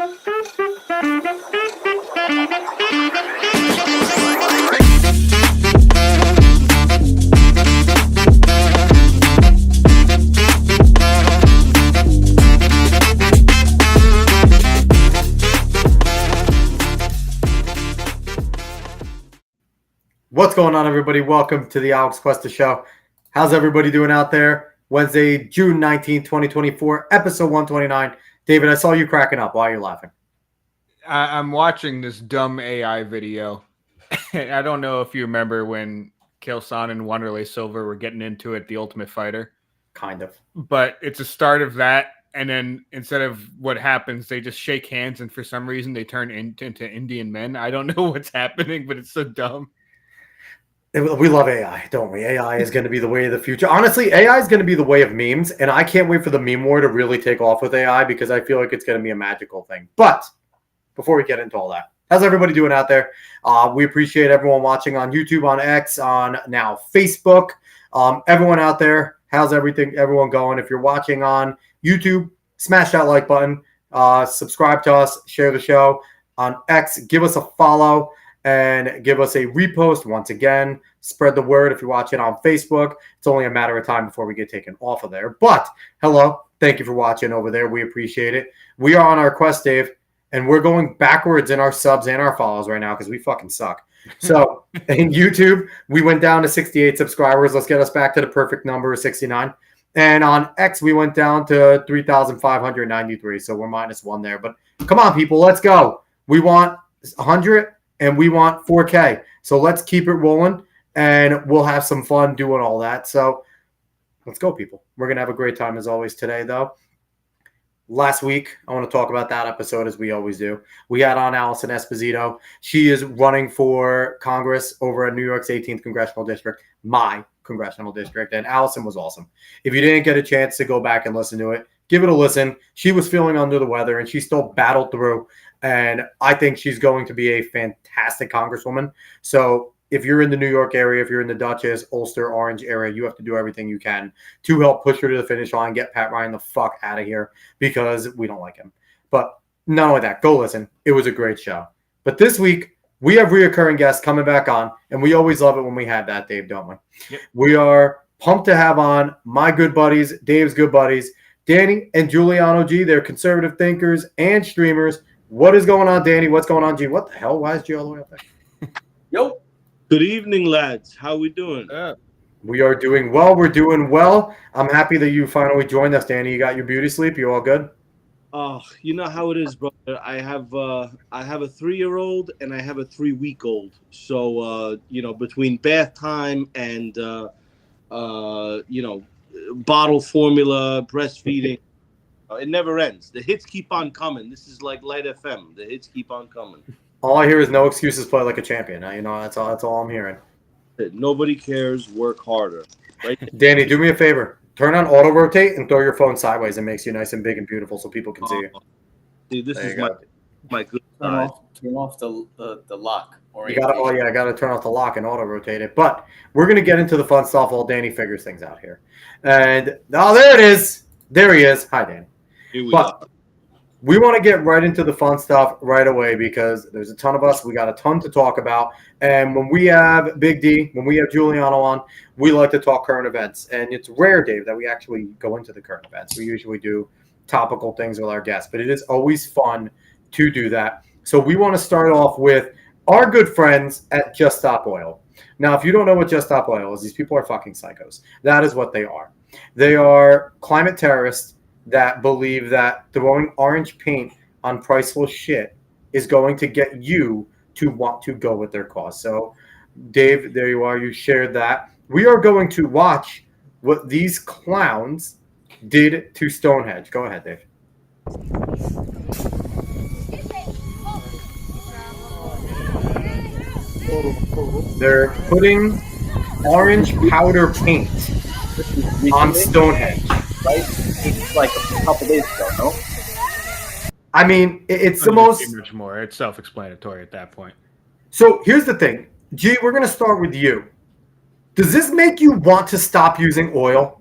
What's going on, everybody? Welcome to the Alex Cuesta Show. How's everybody doing out there? Wednesday, June 19th, 2024, episode 129. David, I saw you cracking up. Why are you laughing? I'm watching this dumb AI video. I don't know if you remember when Killson and Wanderlei Silva were getting into it, The Ultimate Fighter. Kind of. But it's a start of that, and then instead of what happens, they just shake hands, and for some reason they turn into Indian men. I don't know what's happening, but it's so dumb. We love AI, don't we? AI is going to be the way of the future. Honestly, AI is going to be the way of memes, and I can't wait for the meme war to really take off with AI because I feel like it's going to be a magical thing. But before we get into all that, how's everybody doing out there? We appreciate everyone watching on YouTube, on X, on now Facebook. Everyone out there, how's everyone going? If you're watching on YouTube, smash that like button. Subscribe to us, share the show. On X, give us a follow. And give us a repost once again. Spread the word if you're watching on Facebook. It's only a matter of time before we get taken off of there. But hello, thank you for watching over there. We appreciate it. We are on our quest, Dave, and we're going backwards in our subs and our follows right now because we fucking suck. So in YouTube, we went down to 68 subscribers. Let's get us back to the perfect number of 69. And on X, we went down to 3,593. So we're -1 there. But come on, people, let's go. We want 100. And we want 4K. So let's keep it rolling, and we'll have some fun doing all that. So let's go, people. We're going to have a great time as always today, though. Last week, I want to talk about that episode as we always do. We had on Allison Esposito. She is running for Congress over in New York's 18th Congressional District, my congressional district, and Allison was awesome. If you didn't get a chance to go back and listen to it, give it a listen. She was feeling under the weather, and she still battled through. And I think she's going to be a fantastic congresswoman. So if you're in the New York area, if you're in the Dutchess, Ulster, Orange area, you have to do everything you can to help push her to the finish line, get Pat Ryan the fuck out of here because we don't like him. But not only that, go listen. It was a great show. But this week, we have reoccurring guests coming back on, and we always love it when we have that, Dave, don't we? Yep. We are pumped to have on my good buddies, Dave's good buddies, Danny and Giuliano D. They're conservative thinkers and streamers. What is going on, Danny? What's going on, G? What the hell? Why is G all the way up there? Yo. Good evening, lads. How we doing? We are doing well. We're doing well. I'm happy that you finally joined us, Danny. You got your beauty sleep? You all good? Oh, you know how it is, brother. I have a 3-year-old and I have a 3-week-old. So, between bath time and, bottle formula, breastfeeding, it never ends. The hits keep on coming. This is like Light FM. The hits keep on coming. All I hear is no excuses, play like a champion. That's all I'm hearing. Nobody cares. Work harder. Right? Danny, do me a favor. Turn on auto rotate and throw your phone sideways. It makes you nice and big and beautiful so people can see you. See, this is my good side. Turn off the lock. I got to turn off the lock and auto rotate it. But we're going to get into the fun stuff while Danny figures things out here. And, there it is. There he is. Hi, Danny. But we want to get right into the fun stuff right away because there's a ton of us. We got a ton to talk about. And when we have Big D, when we have Giuliano on, we like to talk current events. And it's rare, Dave, that we actually go into the current events. We usually do topical things with our guests. But it is always fun to do that. So we want to start off with our good friends at Just Stop Oil. Now, if you don't know what Just Stop Oil is, these people are fucking psychos. That is what they are. They are climate terrorists that believe that throwing orange paint on priceless shit is going to get you to want to go with their cause. So, Dave, there you are. You shared that. We are going to watch what these clowns did to Stonehenge. Go ahead, Dave. They're putting orange powder paint on Stonehenge. Right? It's like a couple days ago, no? I mean, it's the most... Much more. It's self-explanatory at that point. So here's the thing. G, we're going to start with you. Does this make you want to stop using oil?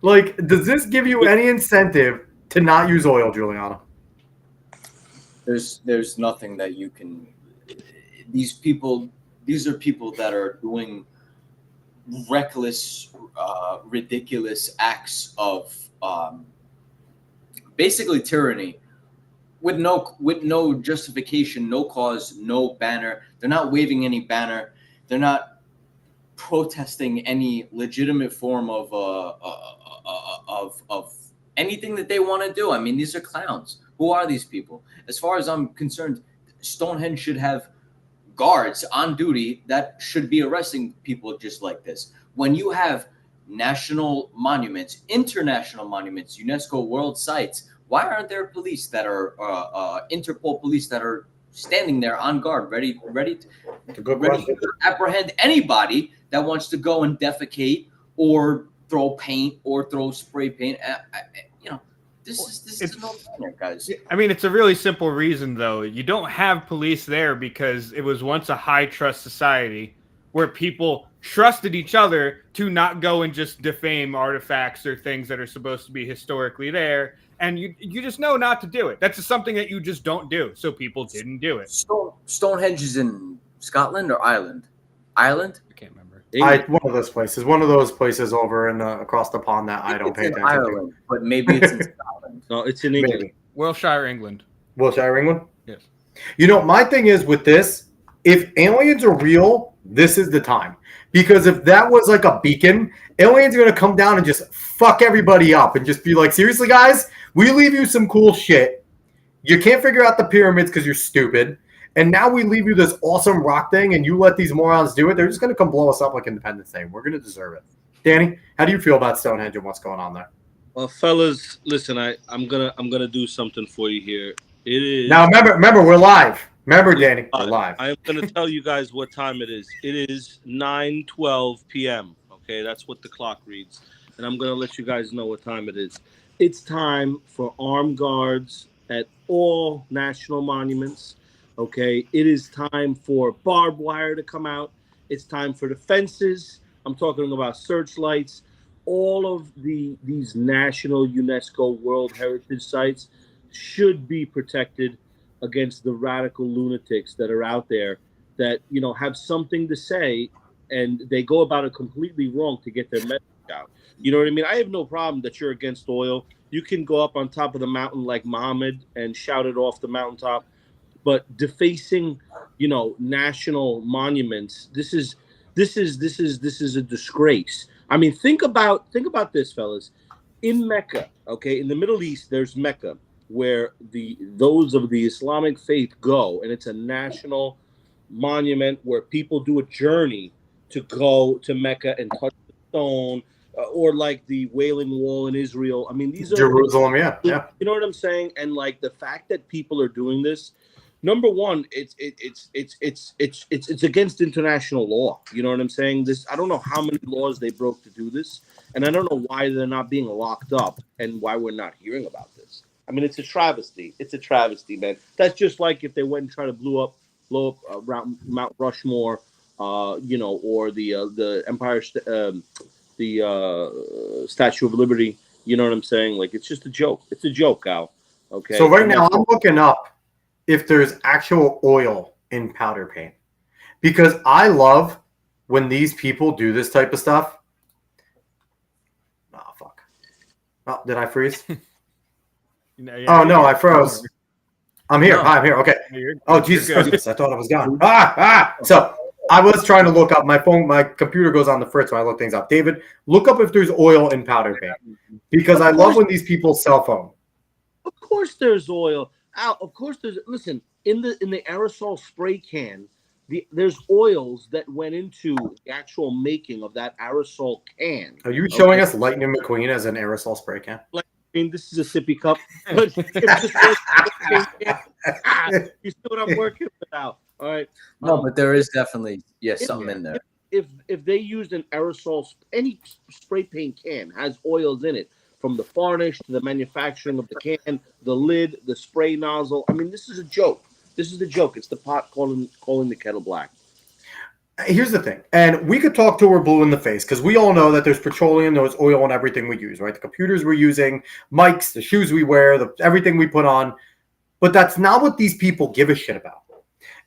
Like, does this give you any incentive to not use oil, Giuliano? There's nothing that you can. These are people that are doing reckless, ridiculous acts of basically tyranny with no justification, no cause, no banner. They're not waving any banner. They're not protesting any legitimate form of anything that they want to do. I mean, these are clowns. Who are these people? As far as I'm concerned, Stonehenge should have guards on duty that should be arresting people just like this. When you have national monuments, international monuments, UNESCO world sites, why aren't there police that are Interpol police that are standing there on guard, ready to apprehend anybody that wants to go and defecate or throw paint or throw spray paint? This is a no-brainer, guys. I mean, it's a really simple reason, though. You don't have police there because it was once a high-trust society where people trusted each other to not go and just defame artifacts or things that are supposed to be historically there. And you just know not to do it. That's just something that you just don't do. So people didn't do it. Stonehenge is in Scotland or Ireland? Ireland? I can't remember. One of those places. One of those places over in across the pond that I don't pay attention Ireland, to. But maybe it's in Scotland. No, it's in England. Maybe. Wiltshire, England. Wiltshire, England? Yes. You know, my thing is with this, if aliens are real, this is the time. Because if that was like a beacon, aliens are going to come down and just fuck everybody up and just be like, seriously, guys, we leave you some cool shit. You can't figure out the pyramids because you're stupid. And now we leave you this awesome rock thing and you let these morons do it. They're just going to come blow us up like Independence Day. We're going to deserve it. Danny, how do you feel about Stonehenge and what's going on there? Well, fellas, listen, I'm gonna do something for you here. It is now. Remember, we're live. Remember, Danny, we're live. I'm gonna tell you guys what time it is. It is 9:12 p.m. Okay, that's what the clock reads, and I'm gonna let you guys know what time it is. It's time for armed guards at all national monuments. Okay, it is time for barbed wire to come out. It's time for the fences. I'm talking about searchlights. All of these national UNESCO World Heritage sites should be protected against the radical lunatics that are out there that, have something to say and they go about it completely wrong to get their message out. You know what I mean? I have no problem that you're against oil. You can go up on top of the mountain like Muhammad and shout it off the mountaintop. But defacing, national monuments, this is a disgrace. I mean, think about this, fellas. In Mecca, okay, in the Middle East, there's Mecca, where those of the Islamic faith go, and it's a national monument where people do a journey to go to Mecca and touch the stone, or like the Wailing Wall in Israel. I mean, these are Jerusalem, yeah. You know what I'm saying? And like the fact that people are doing this. Number one, it's against international law. You know what I'm saying? I don't know how many laws they broke to do this, and I don't know why they're not being locked up and why we're not hearing about this. I mean, it's a travesty. It's a travesty, man. That's just like if they went and tried to blow up around Mount Rushmore, or the Empire, the Statue of Liberty. You know what I'm saying? Like, it's just a joke. It's a joke, Al. Okay. So right now I'm looking up if there's actual oil in powder paint, because I love when these people do this type of stuff. Oh, fuck. Oh, did I freeze? Oh, no, I froze. I'm here. No. Hi, I'm here. Okay. Oh, Jesus Christ. I thought I was gone. So I was trying to look up my phone. My computer goes on the fritz when I look things up. David, look up if there's oil in powder paint, because I love when these people cell phone. Of course there's oil. Al, of course there's. Listen, in the aerosol spray can, there's oils that went into the actual making of that aerosol can. Are you showing us Lightning McQueen as an aerosol spray can? I mean, this is a sippy cup, but you see what I'm working with now. All right. No, but there is definitely something in there. If they used an aerosol, any spray paint can has oils in it. From the varnish to the manufacturing of the can, the lid, the spray nozzle. I mean, this is a joke. This is a joke. It's the pot calling the kettle black. here's the thing, and we could talk till we're blue in the face because we all know that there's petroleum, there's oil, and everything we use, right? The computers we're using, mics, the shoes we wear, everything we put on. But that's not what these people give a shit about.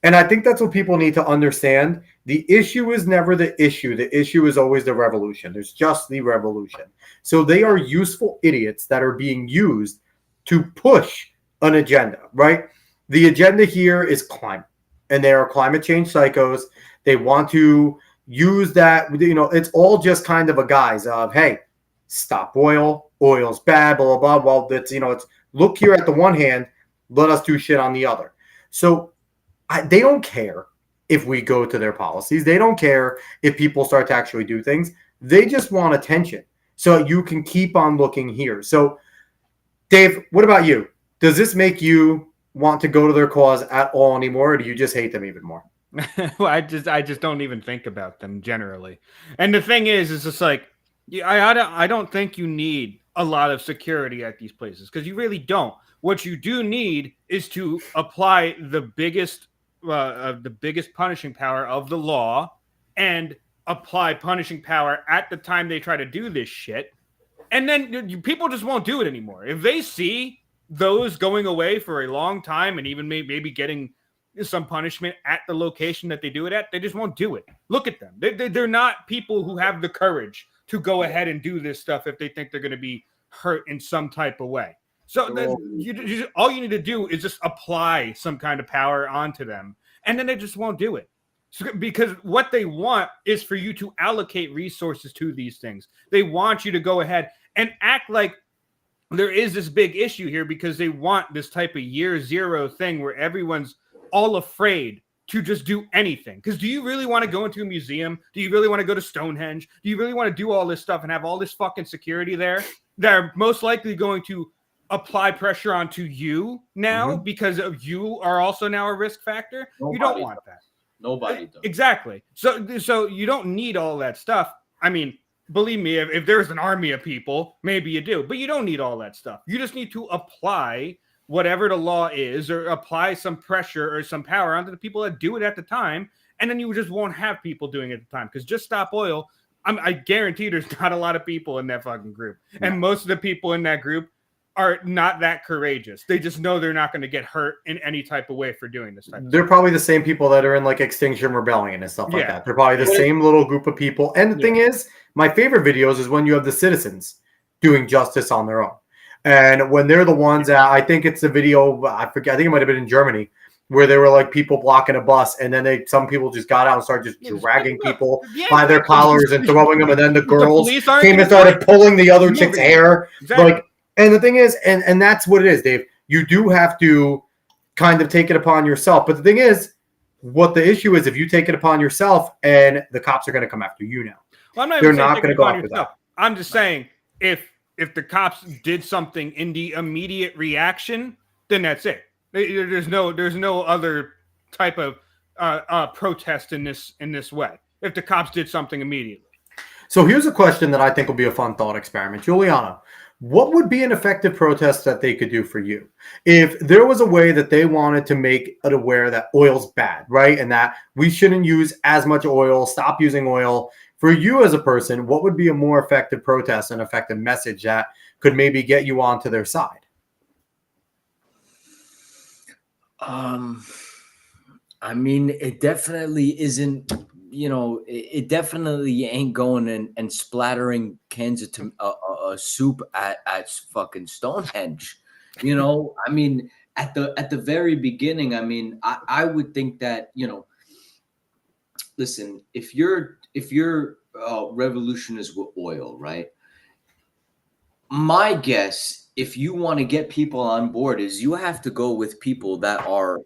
And I think that's what people need to understand. The issue is never the issue. The issue is always the revolution. There's just the revolution. So they are useful idiots that are being used to push an agenda, right? The agenda here is climate, and they are climate change psychos. They want to use that, it's all just kind of a guise of, hey, stop oil. Oil's bad, blah, blah, blah. Well, it's look here at the one hand, let us do shit on the other. So they don't care if we go to their policies. They don't care if people start to actually do things. They just want attention. So you can keep on looking here. So, Dave, what about you? Does this make you want to go to their cause at all anymore, or do you just hate them even more? Well, I just don't even think about them generally. And the thing is just like, I don't think you need a lot of security at these places because you really don't. What you do need is to apply the biggest punishing power of the law and apply punishing power at the time they try to do this shit. And then people just won't do it anymore. If they see those going away for a long time and even maybe getting some punishment at the location that they do it at, they just won't do it. Look at them. They're not people who have the courage to go ahead and do this stuff if they think they're going to be hurt in some type of way. So all you need to do is just apply some kind of power onto them, and then they just won't do it. So, because what they want is for you to allocate resources to these things. They want you to go ahead and act like there is this big issue here because they want this type of year zero thing where everyone's all afraid to just do anything. Because do you really want to go into a museum? Do you really want to go to Stonehenge? Do you really want to do all this stuff and have all this fucking security there? They're most likely going to apply pressure onto you now because of you are also now a risk factor. You don't want that. Nobody does. Exactly. So you don't need all that stuff. I mean, believe me, if there's an army of people, maybe you do, but you don't need all that stuff. You just need to apply whatever the law is or apply some pressure or some power onto the people that do it at the time. And then you just won't have people doing it at the time because just stop oil. I guarantee there's not a lot of people in that fucking group. No. And most of the people in that group are not that courageous. They just know they're not going to get hurt in any type of way for doing this type of They're probably the same people that are in like Extinction Rebellion and stuff like that. They're probably the same little group of people. And the thing is, my favorite videos is when you have the citizens doing justice on their own. And when they're the ones that, I think it's the video, I forget, I think it might have been in Germany, where there were like people blocking a bus, and then some people just got out and started just dragging people by their collars and throwing them, and then the girls came and started pulling the other chick's hair. Exactly. Like, and the thing is, and that's what it is, Dave. You do have to kind of take it upon yourself. But the thing is, what the issue is, if you take it upon yourself, and the cops are going to come after you now. Well, they're not going to go after that. I'm just saying, if the cops did something in the immediate reaction, then that's it. There's no other type of protest in this way. If the cops did something immediately. So here's a question that I think will be a fun thought experiment. Giuliano, what would be an effective protest that they could do for you? If there was a way that they wanted to make it aware that oil's bad, right? And that we shouldn't use as much oil, stop using oil. For you as a person, what would be a more effective protest, an effective message that could maybe get you onto their side? I mean, it definitely isn't, it definitely ain't going and splattering cans of soup at fucking Stonehenge. I mean, at the very beginning, I mean, I would think that, listen, if your revolution is with oil, right? My guess, if you want to get people on board, is you have to go with people that are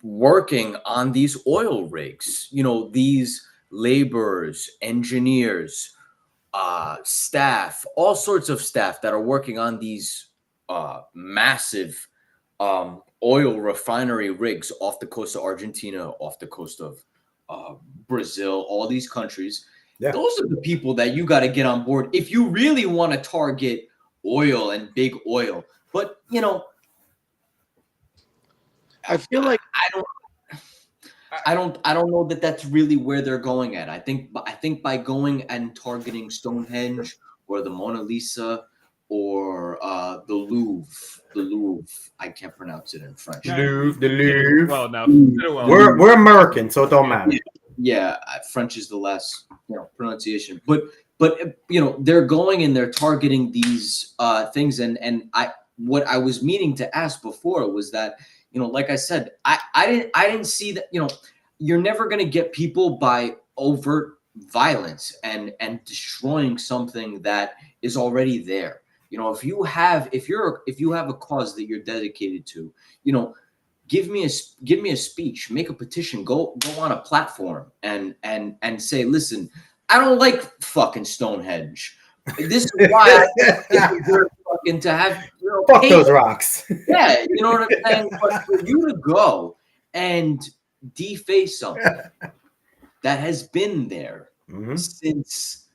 working on these oil rigs, these laborers, engineers, staff, all sorts of staff that are working on these massive oil refinery rigs off the coast of Argentina, off the coast of Brazil, all these countries. Yeah. Those are the people that you got to get on board if you really want to target oil and big oil. But, I feel like I don't know that that's really where they're going at. I think by going and targeting Stonehenge or the Mona Lisa or the Louvre, I can't pronounce it in French. The You did it Louvre. well enough. You did it well enough. We're American, so it don't matter. Yeah, French is the last pronunciation. But they're going and they're targeting these things, and what I was meaning to ask before was that, like I said, I didn't see that. You're never going to get people by overt violence and destroying something that is already there. If you have a cause that you're dedicated to, give me a speech, make a petition, go on a platform and say, listen, I don't like fucking Stonehenge. This is why I deserve fucking to have fuck those rocks. Yeah, you know what I'm saying? But for you to go and deface something that has been there since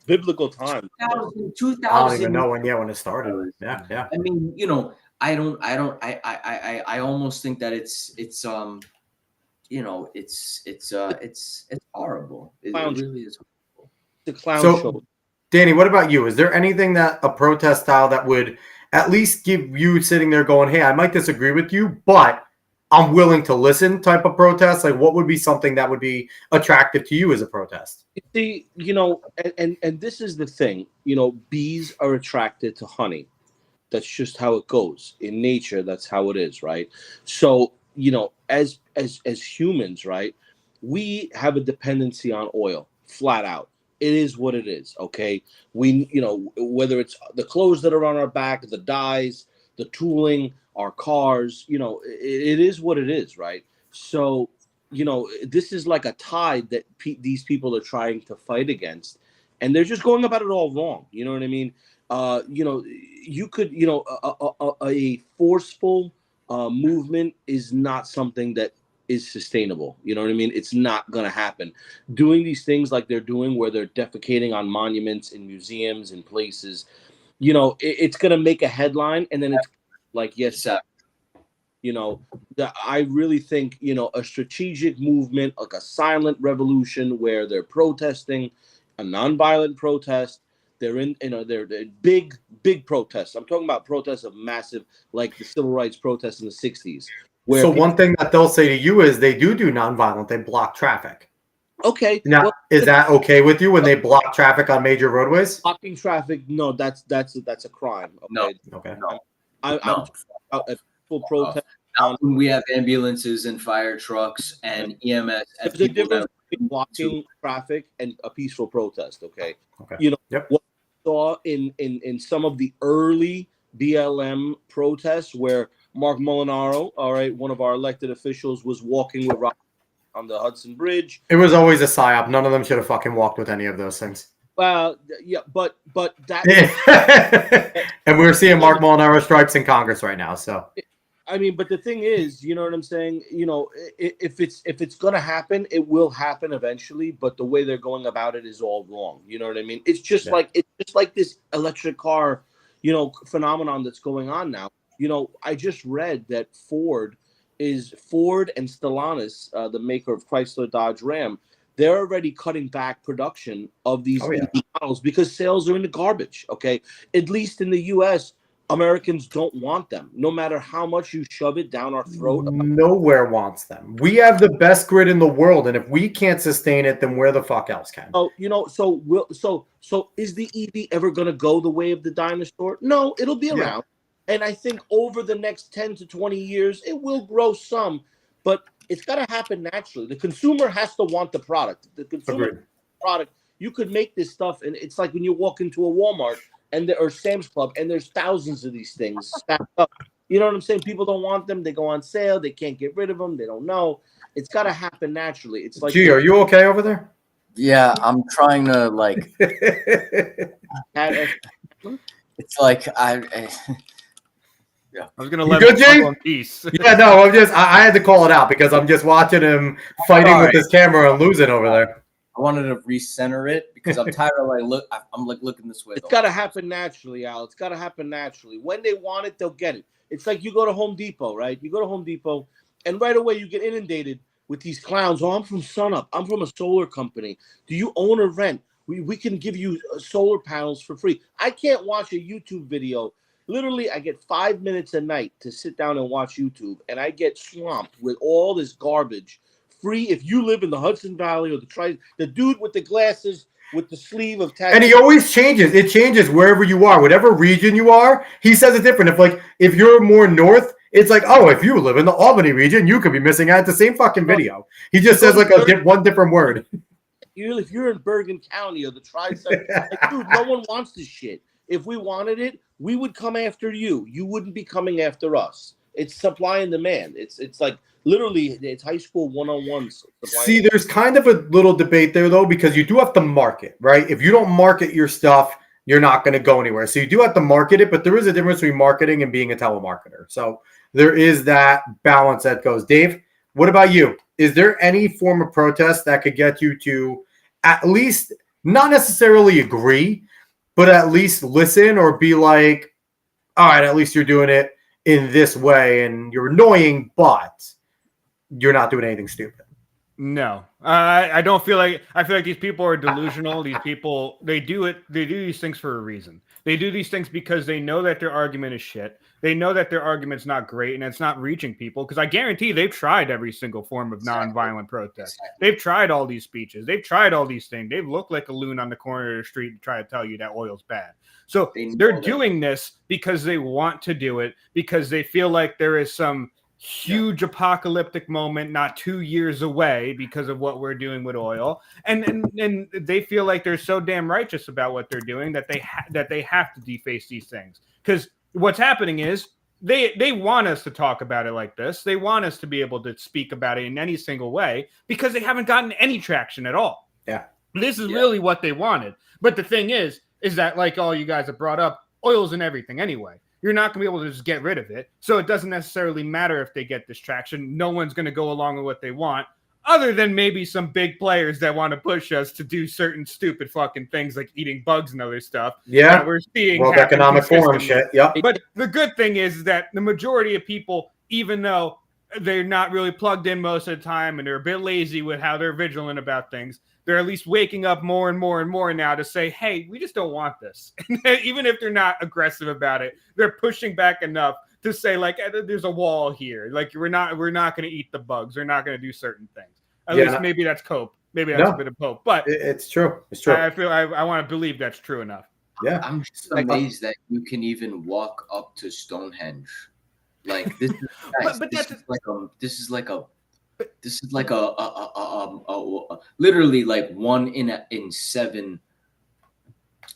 biblical time. 2000, I don't even know when it started. Yeah. I mean, I almost think that it's horrible. It really is horrible. The clown show. Danny, what about you? Is there anything that a protest style that would at least give you sitting there going, hey, I might disagree with you, but I'm willing to listen type of protest? Like, what would be something that would be attractive to you as a protest? See, and this is the thing, bees are attracted to honey. That's just how it goes in nature. That's how it is, right? So, as humans, right, we have a dependency on oil, flat out. It is what it is, okay? We, whether it's the clothes that are on our back, the dyes, the tooling, our cars, it is what it is, right? So, this is like a tide that these people are trying to fight against, and they're just going about it all wrong. You know what I mean? You could, a forceful movement is not something that is sustainable. You know what I mean? It's not going to happen. Doing these things like they're doing, where they're defecating on monuments in museums and places, it's going to make a headline, and then it's like, yes, I really think, a strategic movement, like a silent revolution where they're protesting, a nonviolent protest. They're in, they're big protests. I'm talking about protests of massive, like the civil rights protests in the 60s. So one thing that they'll say to you is they do nonviolent. They block traffic. Okay. Now, is that okay with you when they block traffic on major roadways? Blocking traffic? No, that's a crime. Okay? No. Okay. I'm talking about a full protest. When we have ambulances and fire trucks and EMS. And the difference between blocking traffic and a peaceful protest, okay? Okay. What we saw in some of the early BLM protests where Mark Molinaro, all right, one of our elected officials, was walking with rock on the Hudson Bridge. It was always a psyop. None of them should have fucking walked with any of those things. Well, yeah, but that. And we're seeing Mark Molinaro stripes in Congress right now, so. I mean, but the thing is, you know what I'm saying? If it's gonna happen, it will happen eventually. But the way they're going about it is all wrong. You know what I mean? It's just like this electric car, phenomenon that's going on now. I just read that Ford and Stellantis, the maker of Chrysler, Dodge, Ram, they're already cutting back production of these models because sales are in the garbage. Okay, at least in the U.S. Americans don't want them, no matter how much you shove it down our throat. Nowhere wants them. We have the best grid in the world, and if we can't sustain it, then where the fuck else can? Oh, so is the EV ever going to go the way of the dinosaur? No, it'll be around, and I think over the next 10 to 20 years, it will grow some, but it's got to happen naturally. The consumer has to want the product. The consumer product. You could make this stuff, and it's like when you walk into a Walmart or Sam's Club, and there's thousands of these things stacked up. You know what I'm saying? People don't want them. They go on sale. They can't get rid of them. They don't know. It's got to happen naturally. It's like, Gee, are you okay over there? Yeah, I'm trying to like. It's like I was gonna let him on peace. Yeah, no, I had to call it out because I'm just watching him fighting with his camera and losing over there. I wanted to recenter it because I'm tired of I'm looking this way. It's got to happen naturally, Al. It's got to happen naturally. When they want it, they'll get it. It's like you go to Home Depot, right? You go to Home Depot And right away, you get inundated with these clowns. Oh, I'm from Sunup. I'm from a solar company. Do you own or rent? We can give you solar panels for free. I can't watch a YouTube video. Literally, I get 5 minutes a night to sit down and watch YouTube, and I get swamped with all this garbage. Free if you live in the Hudson Valley or the dude with the glasses with the sleeve of tattoos. And he always changes. It changes wherever you are, whatever region you are. He says it different. If you're more north, it's like, oh, if you live in the Albany region, you could be missing out. It's the same fucking video. He just says like one different word. If you're in Bergen County or the tri-state, like, dude, no one wants this shit. If we wanted it, we would come after you. You wouldn't be coming after us. It's supply and demand. It's like literally it's high school one-on-ones. See, there's kind of a little debate there though, because you do have to market, right? If you don't market your stuff, you're not going to go anywhere. So you do have to market it, but there is a difference between marketing and being a telemarketer. So there is that balance that goes. Dave, what about you? Is there any form of protest that could get you to at least not necessarily agree, but at least listen or be like, all right, at least you're doing it in this way and you're annoying, but you're not doing anything stupid? No, I don't feel like I feel like these people are delusional. These people, they do these things for a reason. They do these things because they know that their argument is shit. They know that their argument's not great and it's not reaching people. Because I guarantee they've tried every single form of nonviolent protest. They've tried all these speeches. They've tried all these things. They've looked like a loon on the corner of the street to try to tell you that oil's bad. So they're doing this because they want to do it, because they feel like there is some huge apocalyptic moment not 2 years away because of what we're doing with oil, and they feel like they're so damn righteous about what they're doing that they have to deface these things. Because what's happening is they want us to talk about it like this. They want us to be able to speak about it in any single way because they haven't gotten any traction at all. Yeah, this is really what they wanted. But the thing is that, like all you guys have brought up, oil's in everything anyway. You're not going to be able to just get rid of it. So it doesn't necessarily matter if they get this traction. No one's going to go along with what they want, other than maybe some big players that want to push us to do certain stupid fucking things like eating bugs and other stuff. Yeah, we're seeing World Economic Forum shit. Yep. But the good thing is that the majority of people, even though they're not really plugged in most of the time and they're a bit lazy with how they're vigilant about things, they're at least waking up more and more and more now to say, hey, we just don't want this. Even if they're not aggressive about it, they're pushing back enough to say, like, there's a wall here. Like, we're not going to eat the bugs. We're not going to do certain things. At least maybe that's cope. Maybe that's a bit of hope. But it's true. It's true. I feel I want to believe that's true enough. Yeah. I'm just amazed that you can even walk up to Stonehenge. Like, this is nice. This is like a literally like 1 in 7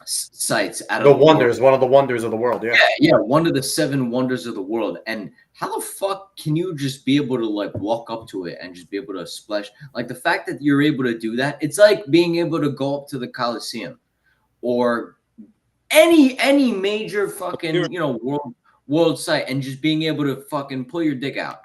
sites out of the wonders, one of the wonders of the world. Yeah, one of the 7 wonders of the world. And how the fuck can you just be able to like walk up to it and just be able to splash? Like, the fact that you're able to do that, it's like being able to go up to the Coliseum or any major fucking world site and just being able to fucking pull your dick out.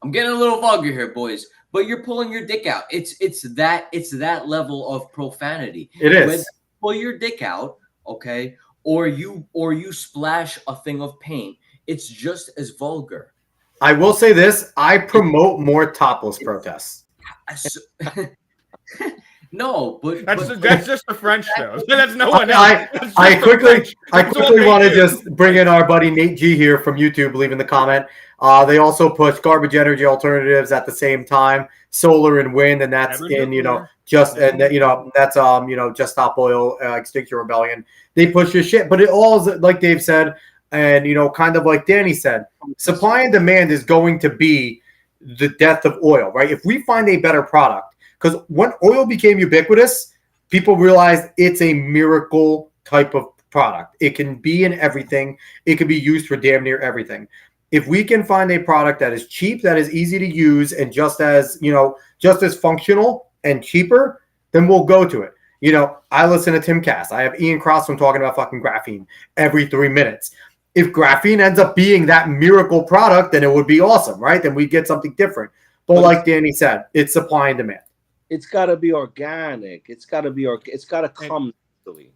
I'm getting a little vulgar here, boys, but you're pulling your dick out. It's that level of profanity. It is. Whether you pull your dick out, okay, or you splash a thing of paint. It's just as vulgar. I will say this: I promote more topless protests. No, but that's just the French show. That's no one else. I quickly want to just bring in our buddy Nate G here from YouTube, leaving the comment. They also push garbage energy alternatives at the same time, solar and wind, and that's Just Stop Oil, Extinction Rebellion. They push your shit, but it all is like Dave said, and kind of like Danny said, supply and demand is going to be the death of oil, right? If we find a better product. Because when oil became ubiquitous, people realized it's a miracle type of product. It can be in everything. It can be used for damn near everything. If we can find a product that is cheap, that is easy to use, and just as functional and cheaper, then we'll go to it. I listen to Tim Cass. I have Ian Crossman talking about fucking graphene every 3 minutes. If graphene ends up being that miracle product, then it would be awesome, right? Then we get something different. But like Danny said, it's supply and demand. It's got to be organic. It's got to come naturally.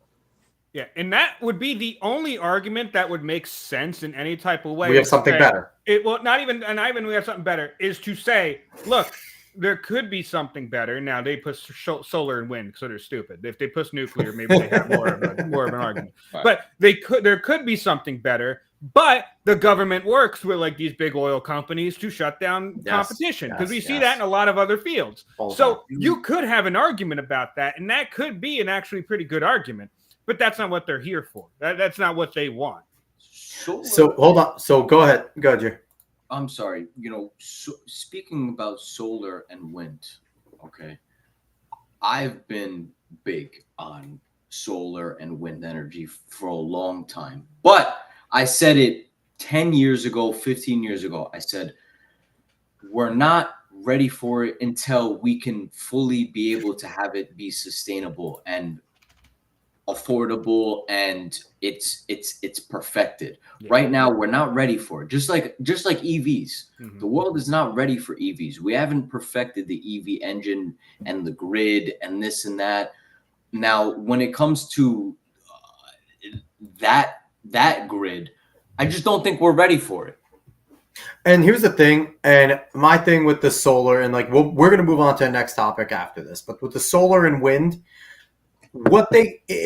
Yeah, and that would be the only argument that would make sense in any type of way. We have something better. Not even we have something better, is to say, look, there could be something better. Now they put solar and wind, so they're stupid. If they put nuclear, maybe they have more of an argument. Right. But there could be something better. But the government works with like these big oil companies to shut down competition, because we see that in a lot of other fields. So you could have an argument about that, and that could be an actually pretty good argument. But that's not what they're here for. That's not what they want. So hold on. So go ahead, Jay. I'm sorry. Speaking about solar and wind, okay, I've been big on solar and wind energy for a long time. But I said it 10 years ago, 15 years ago. I said, we're not ready for it until we can fully be able to have it be sustainable and affordable, and it's perfected. Right now we're not ready for it, just like EVs. The world is not ready for EVs. We haven't perfected the EV engine and the grid and this and that. Now when it comes to that grid, I just don't think we're ready for it. And here's the thing, and my thing with the solar, and like we're going to move on to the next topic after this, but with the solar and wind,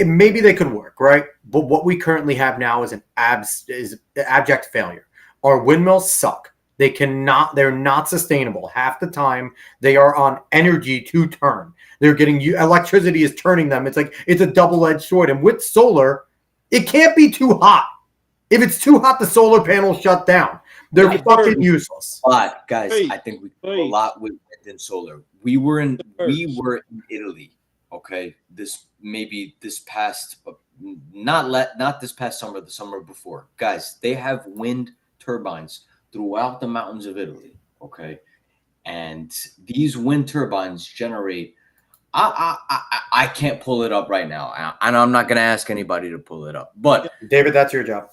maybe they could work, right? But what we currently have now is abject failure. Our windmills suck. They're not sustainable. Half the time they are on energy to turn. They're getting electricity is turning them. It's like it's a double-edged sword. And with solar, it can't be too hot. If it's too hot, the solar panels shut down. They're fucking useless. But guys, I think we do a lot with wind and solar. We were in Italy. Okay, this past, not this past summer, the summer before. Guys, they have wind turbines throughout the mountains of Italy. Okay, and these wind turbines generate. I can't pull it up right now, and I'm not going to ask anybody to pull it up. But David, that's your job.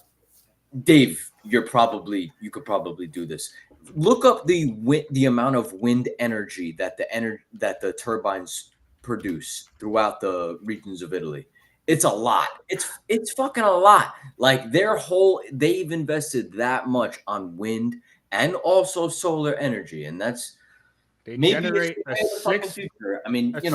Dave, you could probably do this. Look up the amount of wind energy that the turbines produce throughout the regions of Italy. It's a lot. It's fucking a lot. Like they've invested that much on wind and also solar energy, and they generate a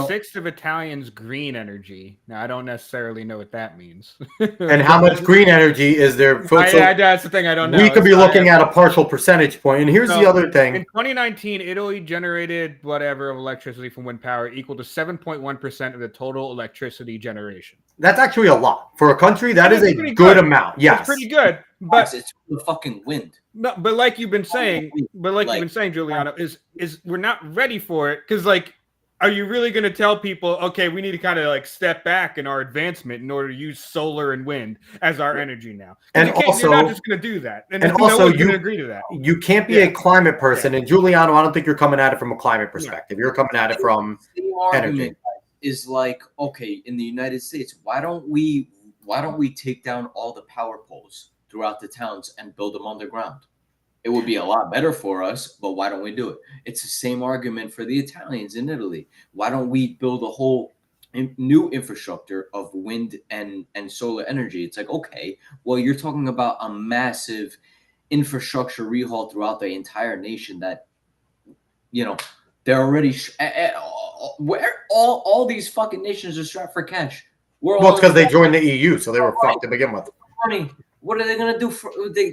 sixth of Italians' green energy. Now I don't necessarily know what that means. And how much green energy is there? That's the thing I don't know. We could be looking at a partial percentage point. And here's the other thing. In 2019, Italy generated whatever of electricity from wind power equal to 7.1% of the total electricity generation. That's actually a lot for a country. That is a good amount. Yes, it's pretty good. But it's the fucking wind. No, but like you've been saying, Giuliano, is we're not ready for it, because like, are you really going to tell people, okay, we need to kind of like step back in our advancement in order to use solar and wind as our energy now? And you're not just going to do that. And also, no one's going to agree to that. You can't be a climate person. And Giuliano, I don't think you're coming at it from a climate perspective. You're coming at it from energy. Is like, okay, in the United States, why don't we take down all the power poles throughout the towns and build them underground? It would be a lot better for us, but why don't we do it? It's the same argument for the Italians in Italy. Why don't we build a whole new infrastructure of wind and solar energy? It's like, okay, well, you're talking about a massive infrastructure rehaul throughout the entire nation that, they're already where all these fucking nations are strapped for cash. Well, it's because they joined the EU, so they were fucked to begin with. Money. What are they gonna do?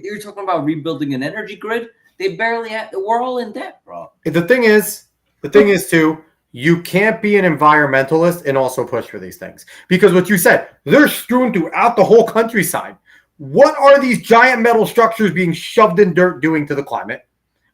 You're talking about rebuilding an energy grid? They barely have. We're all in debt, bro. The thing is too, you can't be an environmentalist and also push for these things, because what you said, they're strewn throughout the whole countryside. What are these giant metal structures being shoved in dirt doing to the climate?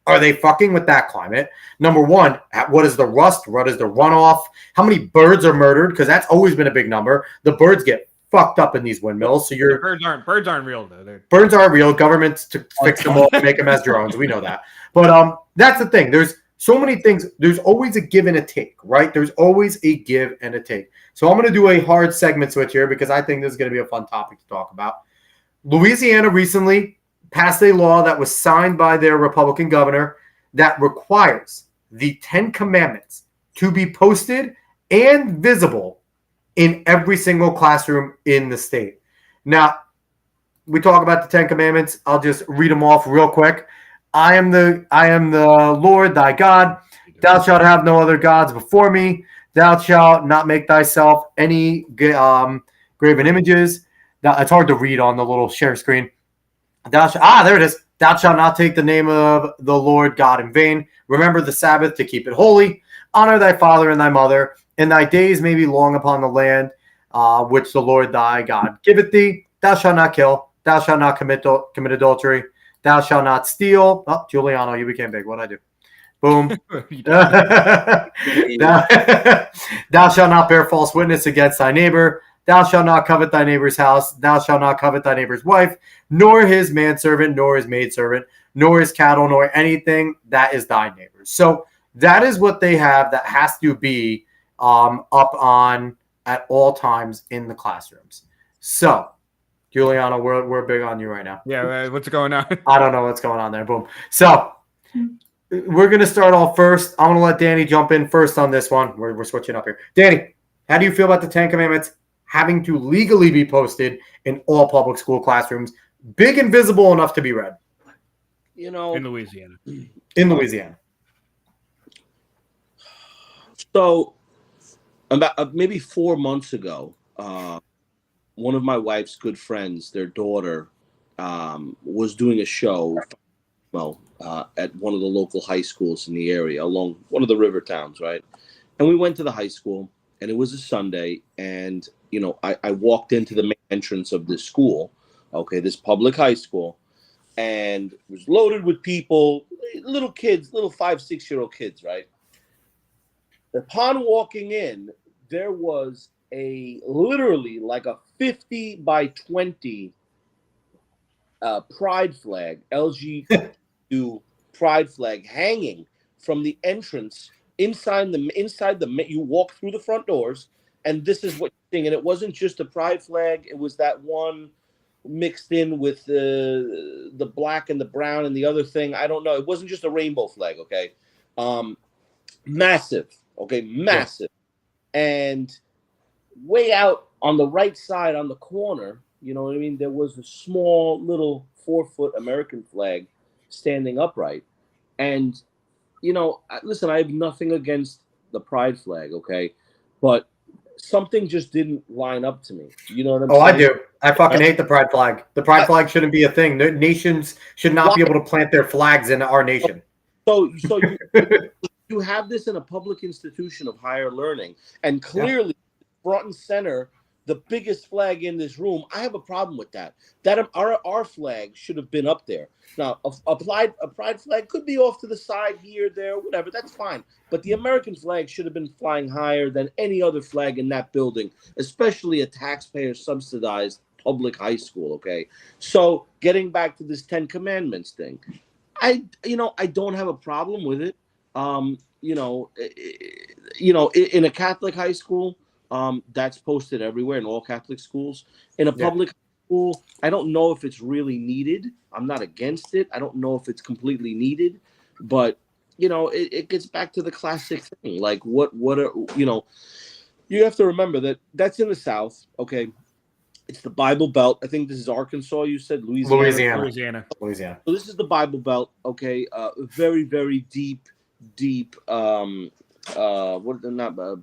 Are they fucking with that climate? Number one, what is the rust? What is the runoff? How many birds are murdered? Because that's always been a big number. The birds get fucked up in these windmills. So birds aren't real though. Birds aren't real. Governments to fix them all, make them as drones. We know that. But that's the thing. There's so many things. There's always a give and a take, right? There's always a give and a take. So I'm going to do a hard segment switch here because I think this is going to be a fun topic to talk about. Louisiana recently passed a law that was signed by their Republican governor that requires the 10 Commandments to be posted and visible in every single classroom in the state. Now, we talk about the Ten Commandments. I'll just read them off real quick. I am the Lord thy God. Thou shalt have no other gods before me. Thou shalt not make thyself any graven images. Now, it's hard to read on the little share screen. There it is. Thou shalt not take the name of the Lord God in vain. Remember the Sabbath to keep it holy. Honor thy father and thy mother, and thy days may be long upon the land which the Lord thy God giveth thee. Thou shalt not kill. Thou shalt not commit adultery. Thou shalt not steal. Oh, Giuliano, you became big. What'd I do? Boom. Thou shalt not bear false witness against thy neighbor. Thou shalt not covet thy neighbor's house. Thou shalt not covet thy neighbor's wife, nor his manservant, nor his maidservant, nor his cattle, nor anything that is thy neighbor's. So that is what they have that has to be up on at all times in the classrooms. So, Giuliano, we're big on you right now. Yeah, what's going on? I don't know what's going on there. Boom. So, we're going to start off first. I'm going to let Danny jump in first on this one. We're switching up here. Danny, how do you feel about the Ten Commandments having to legally be posted in all public school classrooms, big and visible enough to be read? You know, In Louisiana. In Louisiana. So, about maybe 4 months ago, one of my wife's good friends, their daughter, was doing a show, at one of the local high schools in the area, along one of the river towns, right? And we went to the high school, and it was a Sunday, and I walked into the main entrance of this school, this public high school, and it was loaded with people, little kids, little 5-6-year-old kids, right? Upon walking in, there was literally like a 50 by 20 pride flag, LGBT pride flag, hanging from the entrance inside the. You walk through the front doors, and this is what you're seeing. And it wasn't just a pride flag; it was that one mixed in with the black and the brown and the other thing. I don't know. It wasn't just a rainbow flag. Okay, massive. Okay, massive, and way out on the right side on the corner, you know what I mean? There was a small little 4-foot American flag standing upright. And, listen, I have nothing against the pride flag, okay? But something just didn't line up to me. You know what I'm saying? I do. I fucking hate the pride flag. The pride flag shouldn't be a thing. The nations should not be able to plant their flags in our nation. So you have this in a public institution of higher learning, and clearly front and center, the biggest flag in this room. I have a problem with that. That our flag should have been up there. Now, a pride flag could be off to the side here, there, whatever. That's fine. But the American flag should have been flying higher than any other flag in that building, especially a taxpayer-subsidized public high school. Okay, so getting back to this Ten Commandments thing, I don't have a problem with it. In a Catholic high school, that's posted everywhere in all Catholic schools. In a public school, I don't know if it's really needed. I'm not against it. I don't know if it's completely needed, but it gets back to the classic thing. Like you have to remember that that's in the South. Okay. It's the Bible Belt. I think this is Arkansas. You said Louisiana. So this is the Bible Belt. Okay. Very, very deep.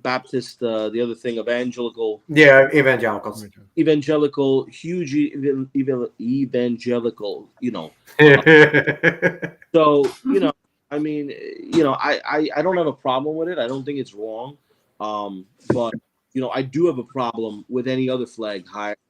Baptist, the other thing, evangelical. Yeah, evangelicals. Evangelical, huge evangelical, So, I mean, I don't have a problem with it. I don't think it's wrong. But, I do have a problem with any other flag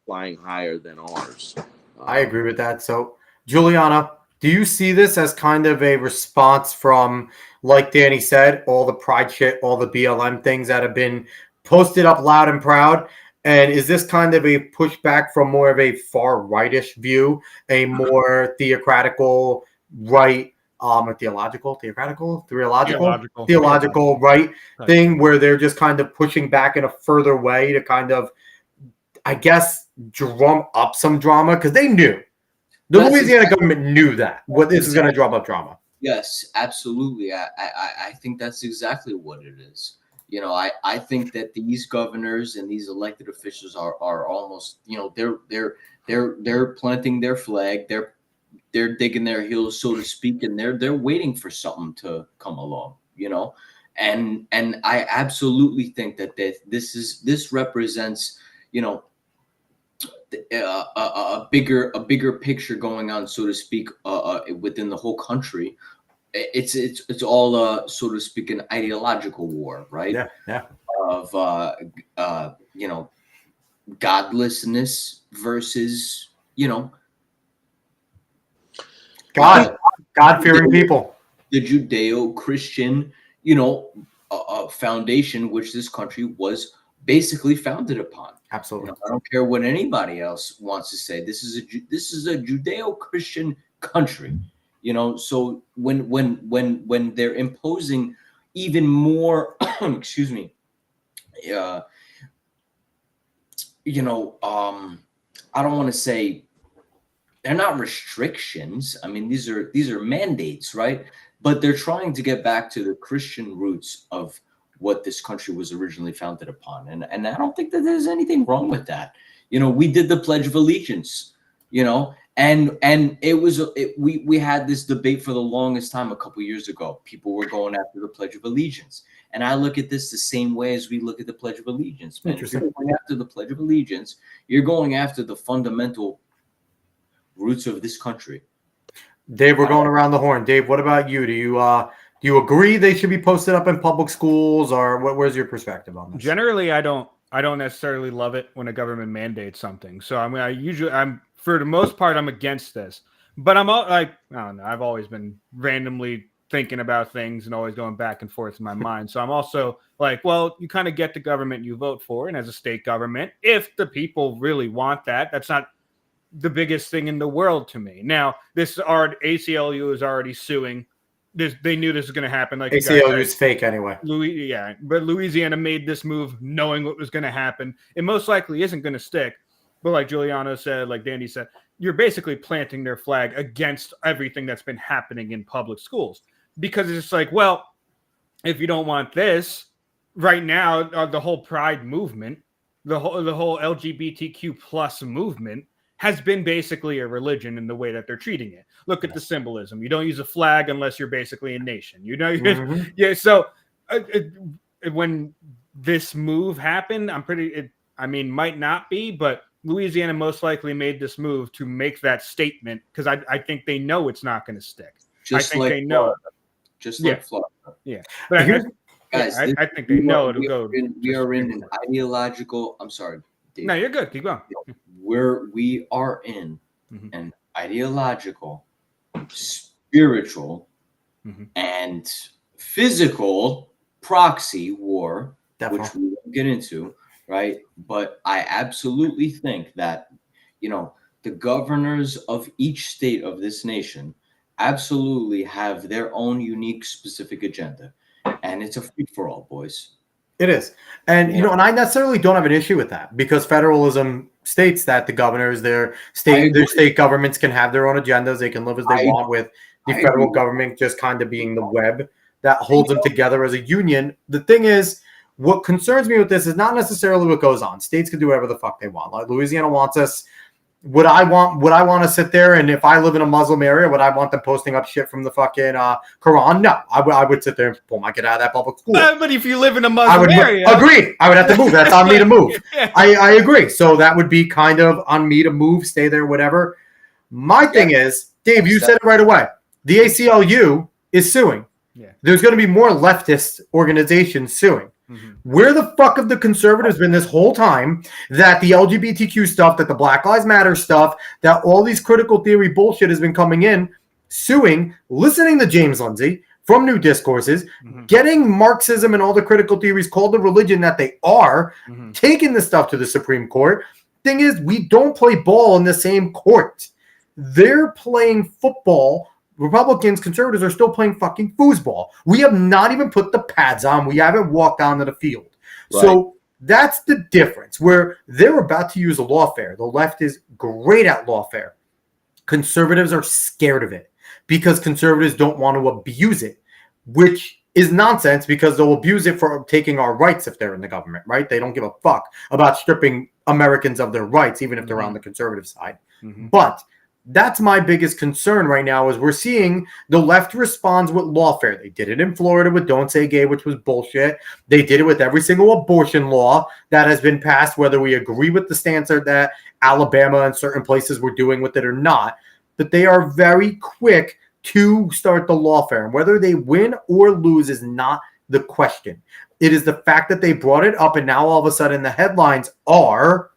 flying higher than ours. I agree with that. So, Giuliana, do you see this as kind of a response from, like Danny said, all the pride shit, all the BLM things that have been posted up loud and proud? And is this kind of a pushback from more of a far rightish view, a more theocratical right, theological right thing, where they're just kind of pushing back in a further way to kind of, I guess, drum up some drama? Because they knew. The Louisiana government knew that this is going to drum up drama. Yes, absolutely. I think that's exactly what it is. You know, I think that these governors and these elected officials are almost, you know, they're planting their flag, they're digging their heels, so to speak, and they're waiting for something to come along, you know. And I absolutely think that this represents, you know, a bigger picture going on, so to speak, within the whole country. It's all so to speak, an ideological war, right? Yeah. Of you know, godlessness versus, you know, God-fearing people. The Judeo-Christian, you know, foundation which this country was basically founded upon. Absolutely. You know, I don't care what anybody else wants to say. This is a Judeo-Christian country. You know, so when they're imposing even more, excuse me, you know, I don't want to say they're not restrictions. I mean, these are mandates, right? But they're trying to get back to the Christian roots of what this country was originally founded upon, and I don't think that there's anything wrong with that. You know, we did the Pledge of Allegiance, you know, and we had this debate for the longest time a couple years ago. People were going after the Pledge of Allegiance, and I look at this the same way as we look at the Pledge of Allegiance. Man, if you're going after the Pledge of Allegiance, you're going after the fundamental roots of this country. Dave, we're going around the horn. Dave, what about you? Do you agree they should be posted up in public schools, or where's your perspective on this? Generally, I don't necessarily love it when a government mandates something. So I'm for the most part, I'm against this. But I'm like, I don't know. I've always been randomly thinking about things and always going back and forth in my mind. So I'm also like, well, you kind of get the government you vote for, and as a state government, if the people really want that, that's not the biggest thing in the world to me. Now, ACLU is already suing. They knew this was going to happen. Like ACLU is fake anyway. But Louisiana made this move knowing what was going to happen. It most likely isn't going to stick. But like Giuliano said, like Danny said, you're basically planting their flag against everything that's been happening in public schools. Because it's just like, well, if you don't want this, right now, the whole Pride movement, the whole LGBTQ plus movement has been basically a religion in the way that they're treating it. Look at the symbolism. You don't use a flag unless you're basically a nation. You know, yeah. So when this move happened, might not be, but Louisiana most likely made this move to make that statement because I think they know it's not going to stick. Just I think like they know. Just like Florida. Yeah, but guys, I think they know it'll go. We are in an ideological. I'm sorry, Dave. No, you're good. Keep going. We are in an ideological, spiritual, and physical proxy war, which we won't get into, right? But I absolutely think that, you know, the governors of each state of this nation absolutely have their own unique, specific agenda, and it's a free-for-all, boys. It is. And, you know, and I necessarily don't have an issue with that because federalism states that the governors, their state governments can have their own agendas. They can live as they want with the federal government just kind of being the web that holds them together as a union. The thing is, what concerns me with this is not necessarily what goes on. States can do whatever the fuck they want. Like Louisiana wants us. Would I want to sit there and if I live in a Muslim area, would I want them posting up shit from the fucking Quran? No, I would sit there and pull my kid out of that public school. But if you live in a Muslim area, agree. I would have to move. That's on me to move. I agree. So that would be kind of on me to move, stay there, whatever. My thing is, Dave, you said it right away. The ACLU is suing. Yeah. There's going to be more leftist organizations suing. Where the fuck have the conservatives been this whole time that the LGBTQ stuff, that the Black Lives Matter stuff, that all these critical theory bullshit has been coming in, suing, listening to James Lindsay from New Discourses, getting Marxism and all the critical theories called the religion that they are, taking this stuff to the Supreme Court. Thing is, we don't play ball in the same court. They're playing football. Republicans, conservatives are still playing fucking foosball. We have not even put the pads on. We haven't walked onto the field. Right. So that's the difference where they're about to use a lawfare. The left is great at lawfare. Conservatives are scared of it because conservatives don't want to abuse it, which is nonsense because they'll abuse it for taking our rights if they're in the government, right? They don't give a fuck about stripping Americans of their rights, even if they're on the conservative side. But that's my biggest concern right now is we're seeing the left responds with lawfare. They did it in Florida with Don't Say Gay, which was bullshit. They did it with every single abortion law that has been passed, whether we agree with the stance that Alabama and certain places were doing with it or not. But they are very quick to start the lawfare. And whether they win or lose is not the question. It is the fact that they brought it up, and now all of a sudden the headlines are,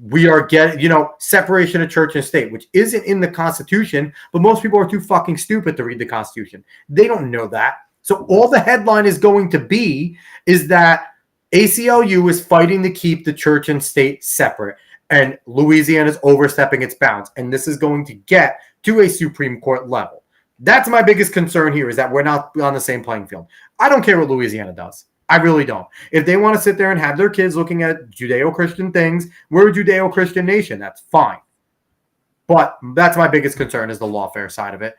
we are getting, separation of church and state, which isn't in the Constitution, but most people are too fucking stupid to read the Constitution. They don't know that. So all the headline is going to be is that ACLU is fighting to keep the church and state separate, and Louisiana is overstepping its bounds. And this is going to get to a Supreme Court level. That's my biggest concern here, is that we're not on the same playing field. I don't care what Louisiana does. I really don't. If they want to sit there and have their kids looking at Judeo-Christian things, we're a Judeo-Christian nation. That's fine. But that's my biggest concern is the lawfare side of it.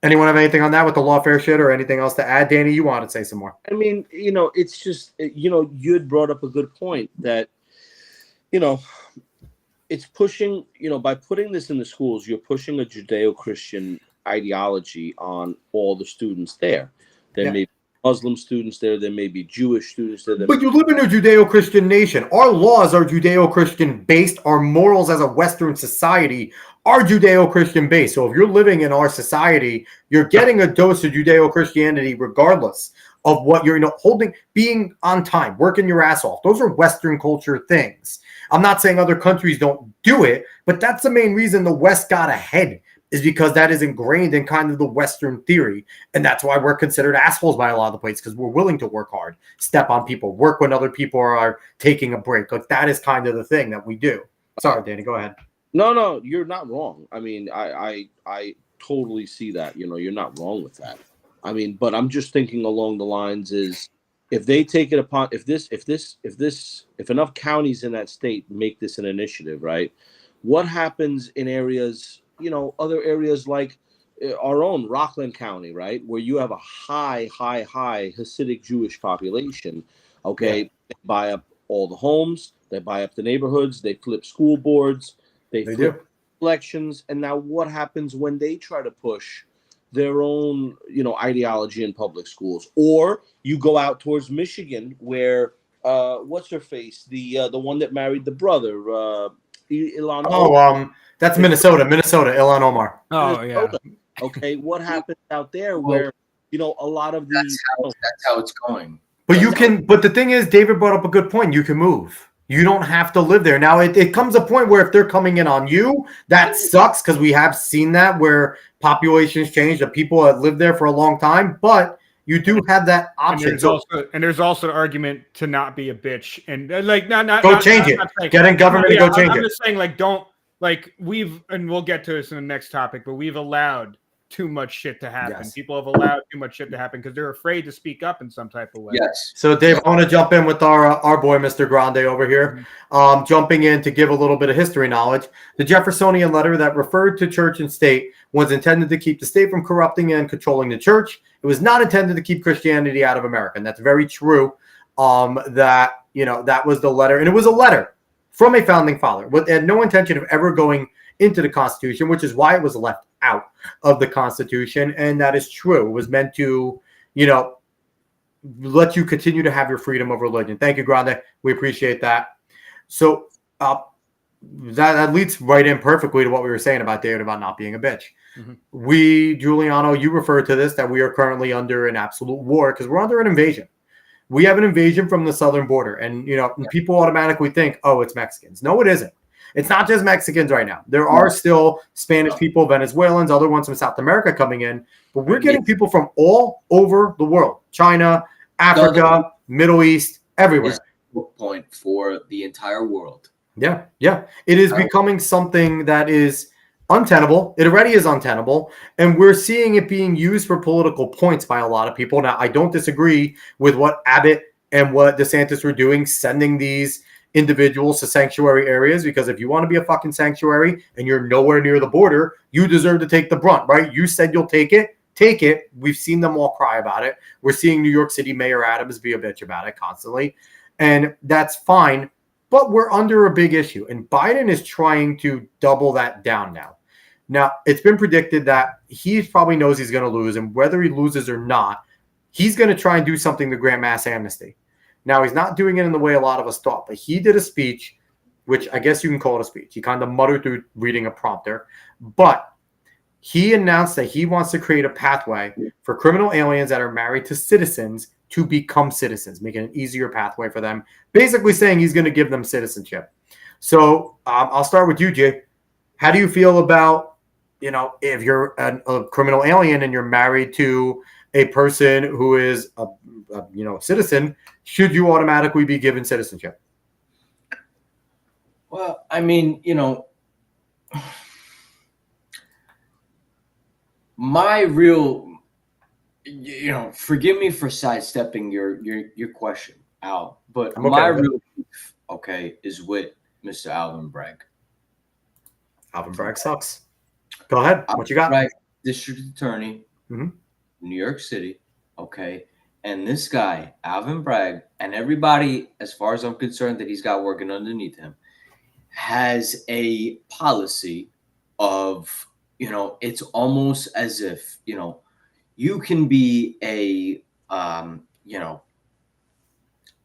Anyone have anything on that with the lawfare shit or anything else to add? Danny, you wanted to say some more. I mean, it's just, you had brought up a good point that, it's pushing, by putting this in the schools, you're pushing a Judeo-Christian ideology on all the students there. There may be Muslim students there may be Jewish students there. But you live in a Judeo-Christian nation. Our laws are Judeo-Christian based. Our morals as a Western society are Judeo-Christian based. So if you're living in our society, you're getting a dose of Judeo-Christianity regardless of what you're holding, being on time, working your ass off. Those are Western culture things. I'm not saying other countries don't do it, but that's the main reason the West got ahead, is because that is ingrained in kind of the Western theory. And that's why we're considered assholes by a lot of the places, because we're willing to work hard, step on people, work when other people are taking a break. Like that is kind of the thing that we do. Sorry, Danny, go ahead. No, you're not wrong. I mean, I totally see that, you're not wrong with that. I mean, but I'm just thinking along the lines is, if they take it upon, if enough counties in that state make this an initiative, right? What happens in areas, other areas like our own Rockland County, right, where you have a high Hasidic Jewish population? Okay, They buy up all the homes, they buy up the neighborhoods, they flip school boards, they flip elections, and now what happens when they try to push their own, ideology in public schools? Or you go out towards Michigan, where what's her face, the one that married the brother, Ilan. That's Minnesota, Ilan Omar. Oh yeah. Okay, what happens out there where a lot of that's how it's going. But but the thing is, David brought up a good point. You can move. You don't have to live there. Now, it comes a point where if they're coming in on you, that sucks, because we have seen that where populations change, the people that lived there for a long time, but you do have that option. And there's also an argument to not be a bitch and change it. Get in government and go change it. I'm just saying, don't, and we'll get to this in the next topic, but we've allowed too much shit to happen. Yes. People have allowed too much shit to happen because they're afraid to speak up in some type of way. Yes. So, Dave, I want to jump in with our boy, Mr. Grande, over here. Jumping in to give a little bit of history knowledge. The Jeffersonian letter that referred to church and state was intended to keep the state from corrupting and controlling the church. It was not intended to keep Christianity out of America. And that's very true. That was the letter. And it was a letter from a founding father. It had no intention of ever going into the Constitution, which is why it was left out of the Constitution. And that is true. It was meant to, let you continue to have your freedom of religion. Thank you, Grande. We appreciate that. So that leads right in perfectly to what we were saying about David about not being a bitch. Mm-hmm. Giuliano, you referred to this, that we are currently under an absolute war because we're under an invasion. We have an invasion from the southern border. And, people automatically think, oh, it's Mexicans. No, it isn't. It's not just Mexicans right now. There are still Spanish people, Venezuelans, other ones from South America coming in. But we're getting people from all over the world. China, Africa, Middle East, everywhere. It's a point for the entire world. Yeah. It is becoming something that is untenable. It already is untenable. And we're seeing it being used for political points by a lot of people. Now, I don't disagree with what Abbott and what DeSantis were doing, sending these individuals to sanctuary areas, because if you want to be a fucking sanctuary and you're nowhere near the border, you deserve to take the brunt, right? You said you'll take it, take it. We've seen them all cry about it. We're seeing New York City Mayor Adams be a bitch about it constantly. And that's fine. But we're under a big issue. And Biden is trying to double that down now. Now, it's been predicted that he probably knows he's going to lose. And whether he loses or not, he's going to try and do something to grant mass amnesty. Now, he's not doing it in the way a lot of us thought. But he did a speech, which I guess you can call it a speech. He kind of muttered through reading a prompter. But he announced that he wants to create a pathway for criminal aliens that are married to citizens to become citizens, making an easier pathway for them, basically saying he's going to give them citizenship. So I'll start with you, Jay. How do you feel about, if you're a criminal alien and you're married to a person who is a citizen, should you automatically be given citizenship? Well, I mean, my real, forgive me for sidestepping your question, Al, but my real beef, is with Mr. Alvin Bragg. Alvin Bragg sucks. Go ahead. What you got? Bragg, District Attorney, New York City, and this guy, Alvin Bragg, and everybody, as far as I'm concerned, that he's got working underneath him, has a policy of, it's almost as if, you can be a,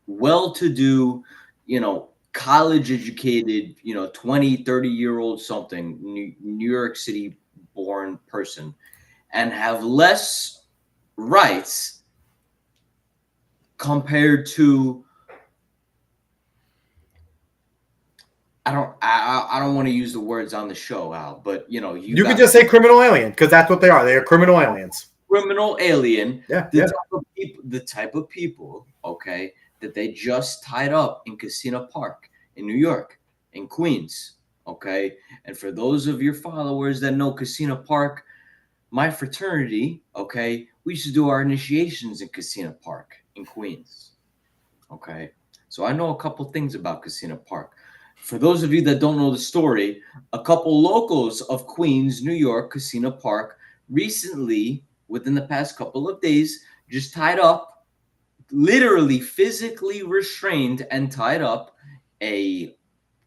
well-to-do, college educated, 20, 30-year-old something, New York City born person, and have less rights compared to, I don't want to use the words on the show, Al, but you can just say criminal alien, because that's what they are. They are criminal aliens. Criminal alien. Yeah. The type of people, that they just tied up in Casino Park in New York, in Queens, And for those of your followers that know Casino Park, my fraternity, we used to do our initiations in Casino Park in Queens, So I know a couple things about Casino Park. For those of you that don't know the story, a couple locals of Queens, New York, Casino Park, recently, within the past couple of days, just tied up, literally physically restrained and tied up a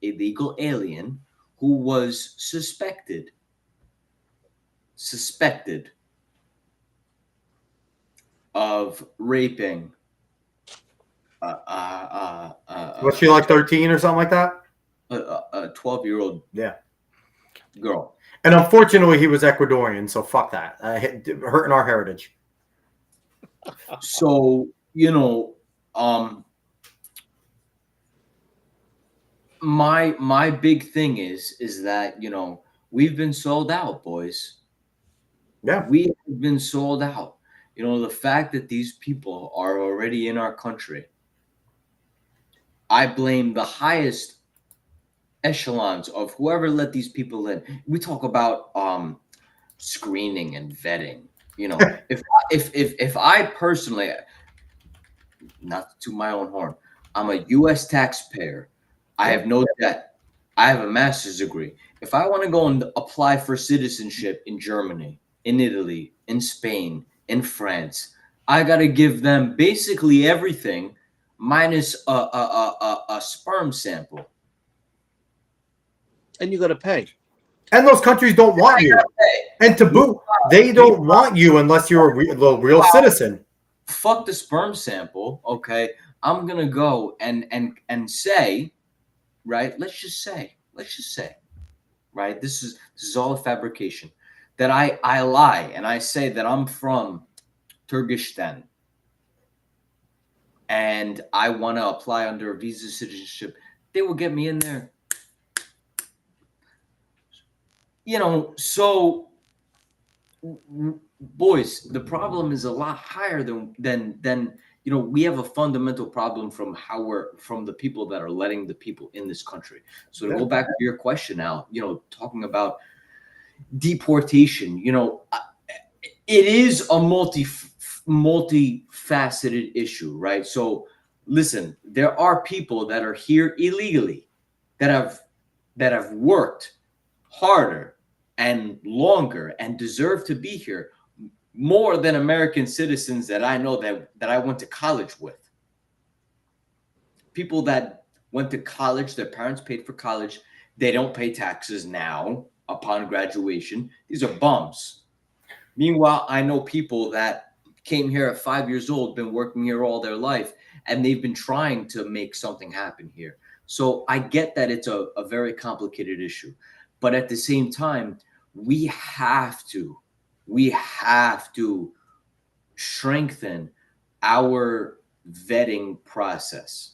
illegal alien who was suspected of raping was she like 13 or something like that? A 12-year-old girl. And unfortunately, he was Ecuadorian, so fuck that. Hurting our heritage. So, my big thing is that, we've been sold out, boys. Yeah. We have been sold out. The fact that these people are already in our country, I blame the highest echelons of whoever let these people in. We talk about screening and vetting. If I personally, not to my own horn, I'm a U.S. taxpayer. I have no debt. I have a master's degree. If I want to go and apply for citizenship in Germany, in Italy, in Spain, in France, I got to give them basically everything minus a sperm sample. And you got to pay. And those countries don't want you. And to boot, they don't want you unless you're a real citizen. Fuck the sperm sample, I'm gonna go and say, right? Let's just say, right? This is all a fabrication. That I lie and I say that I'm from Kyrgyzstan and I want to apply under a visa citizenship. They will get me in there. So boys, the problem is a lot higher than we have a fundamental problem from from the people that are letting the people in this country. So to go back to your question now, talking about deportation, it is a multifaceted issue, right? So listen, there are people that are here illegally that have worked harder and longer and deserve to be here more than American citizens that I know that I went to college with. People that went to college, their parents paid for college, they don't pay taxes now upon graduation. These are bums. Meanwhile, I know people that came here at 5 years old, been working here all their life, and they've been trying to make something happen here. So I get that it's a very complicated issue. But at the same time, we have to strengthen our vetting process.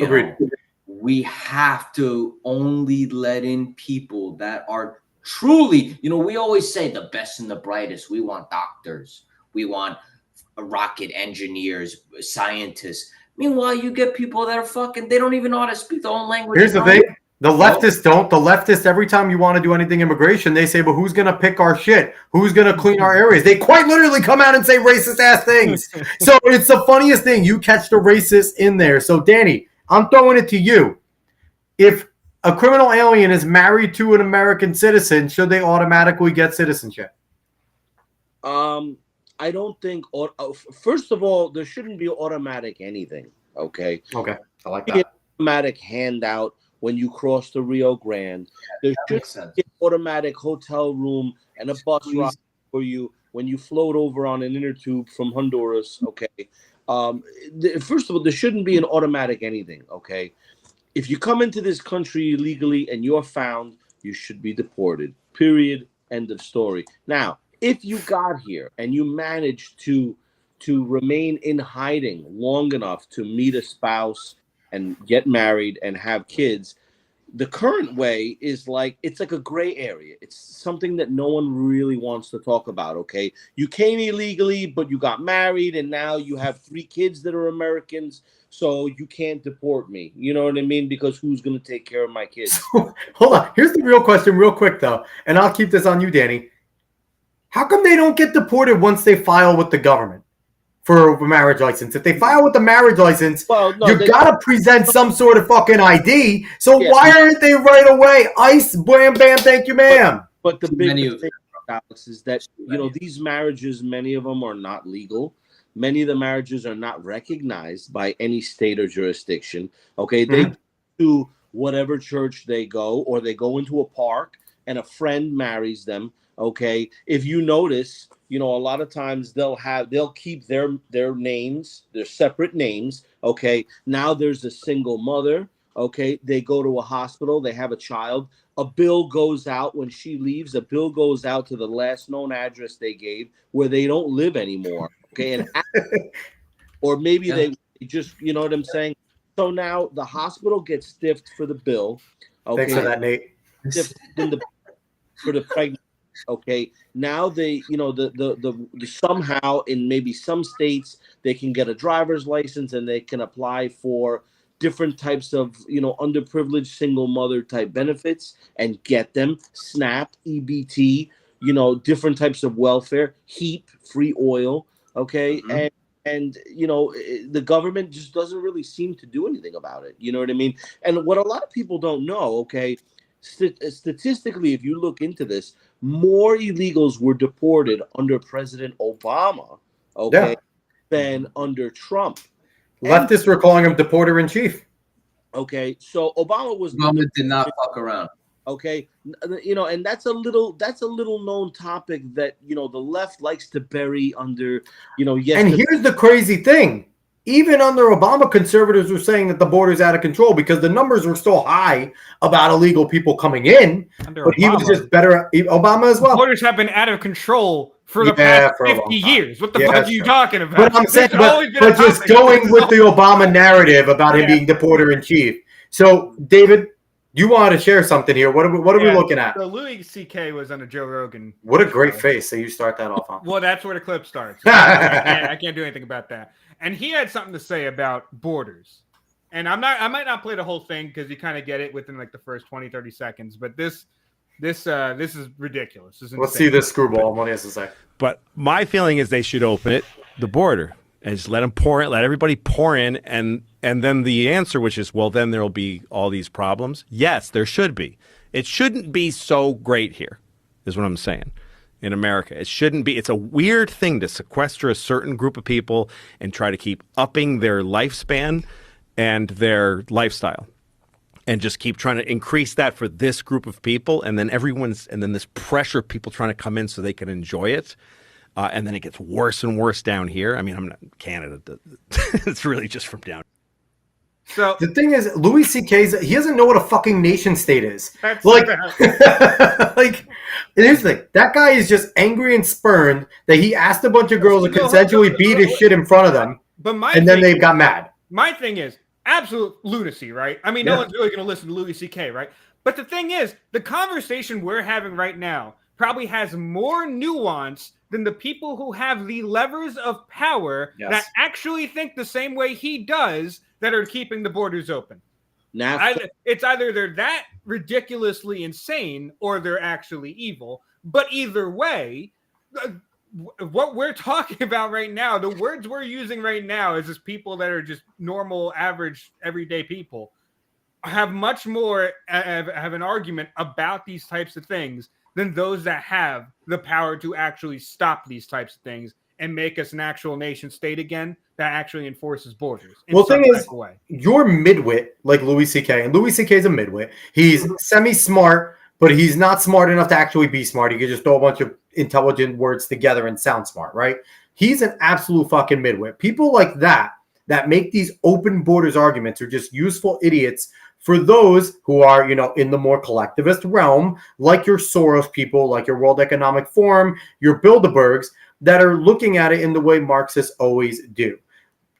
Agreed. We have to only let in people that are truly, we always say the best and the brightest. We want doctors. We want rocket engineers, scientists. Meanwhile, you get people that are they don't even know how to speak their own language. Here's the thing. The leftists don't. The leftists, every time you want to do anything immigration, they say, but who's going to pick our shit? Who's going to clean our areas? They quite literally come out and say racist-ass things. So it's the funniest thing. You catch the racist in there. So, Danny, I'm throwing it to you. If a criminal alien is married to an American citizen, should they automatically get citizenship? I don't think. First of all, there shouldn't be automatic anything. Okay. Okay, I like that. Automatic handout when you cross the Rio Grande. There should be an automatic hotel room and a bus ride for you when you float over on an inner tube from Honduras. Okay. First of all, there shouldn't be an automatic anything. Okay. If you come into this country illegally and you're found, you should be deported. Period. End of story. Now, if you got here and you managed to remain in hiding long enough to meet a spouse and get married and have kids, the current way is it's like a gray area. It's something that no one really wants to talk about. Okay. You came illegally, but you got married and now you have 3 kids that are Americans. So you can't deport me. You know what I mean? Because who's going to take care of my kids? Hold on. Here's the real question real quick, though. And I'll keep this on you, Danny. How come they don't get deported once they file with the government for a marriage license? If they file with the marriage license, you got to present some sort of fucking ID. So why aren't they right away? ICE, bam, bam, thank you, ma'am. But the big thing, Alex, is that, these marriages, many of them are not legal. Many of the marriages are not recognized by any state or jurisdiction. Okay, they go to whatever church they go, or they go into a park and a friend marries them. Okay, if you notice, a lot of times they'll keep their names, their separate names. Okay, now there's a single mother. Okay, they go to a hospital, they have a child. A bill goes out when she leaves. A bill goes out to the last known address they gave where they don't live anymore. Okay, and or maybe they just, you know what I'm saying? So now the hospital gets stiffed for the bill. Okay, thanks for that, Nate. For the pregnant. Okay, now they, the somehow in maybe some states they can get a driver's license and they can apply for different types of, underprivileged single mother type benefits and get them. SNAP, EBT, different types of welfare, HEAP, free oil. Okay, and the government just doesn't really seem to do anything about it. You know what I mean? And what a lot of people don't know, okay, statistically, if you look into this, more illegals were deported under President Obama, than under Trump. Leftists were calling him deporter in chief. Okay, so Obama did not fuck around. Okay, and that's a little known topic that the left likes to bury under, And here's the crazy thing: even under Obama, conservatives were saying that the border's out of control because the numbers were so high about illegal people coming in. But he was just better. Obama as well. The borders have been out of control for the past 50 years. What the fuck are you talking about? But I'm saying, but just going with the Obama narrative about him being deporter in chief. So, David, you wanted to share something here. What are we looking at? So Louis C.K. was on a Joe Rogan. What a great face. So you start that off on. Well, that's where the clip starts. I can't do anything about that. And he had something to say about borders. And I might not play the whole thing because you kind of get it within like the first 20, 30 seconds. But this is ridiculous. This is Let's see this screwball. What he has to say. But my feeling is they should open the border and just let them pour in, let everybody pour in, and then the answer, which is, well, then there will be all these problems. Yes, there should be. It shouldn't be so great here, is what I'm saying. in America. It shouldn't be. It's a weird thing to sequester a certain group of people and try to keep upping their lifespan and their lifestyle, and just keep trying to increase that for this group of people. And then this pressure of people trying to come in so they can enjoy it. And then it gets worse and worse down here. I mean, I'm not in Canada. It's really just from down. So the thing is, Louis C.K.'s, he doesn't know what a fucking nation state is. That's Like, like, here's the thing. That guy is just angry and spurned that he asked a bunch of girls to consensually beat his shit in front of them, but and then they got mad. My thing is absolute lunacy, right? I mean, no one's really going to listen to Louis C.K., right? But the thing is, the conversation we're having right now probably has more nuance than the people who have the levers of power that actually think the same way he does that are keeping the borders open. It's either they're that ridiculously insane or they're actually evil. But either way, what we're talking about right now, the words we're using right now is just people that are just normal, average, everyday people have much more have an argument about these types of things than those that have the power to actually stop these types of things and make us an actual nation state again that actually enforces borders. Well, the thing is, you're midwit like Louis C.K., and Louis C.K. is a midwit. He's semi-smart, but he's not smart enough to actually be smart. He can just throw a bunch of intelligent words together and sound smart, right? He's an absolute fucking midwit. People like that make these open borders arguments are just useful idiots for those who are, in the more collectivist realm, like your Soros people, like your World Economic Forum, your Bilderbergs, that are looking at it in the way Marxists always do.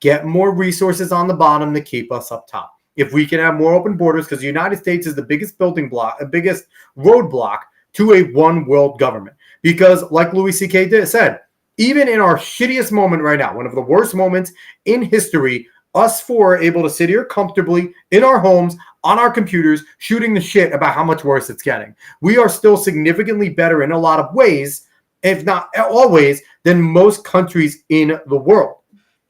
Get more resources on the bottom to keep us up top. If we can have more open borders, because the United States is the biggest biggest roadblock to a one world government. Because like Louis C.K. said, even in our shittiest moment right now, one of the worst moments in history, us four are able to sit here comfortably in our homes, on our computers, shooting the shit about how much worse it's getting. We are still significantly better in a lot of ways, if not always, than most countries in the world.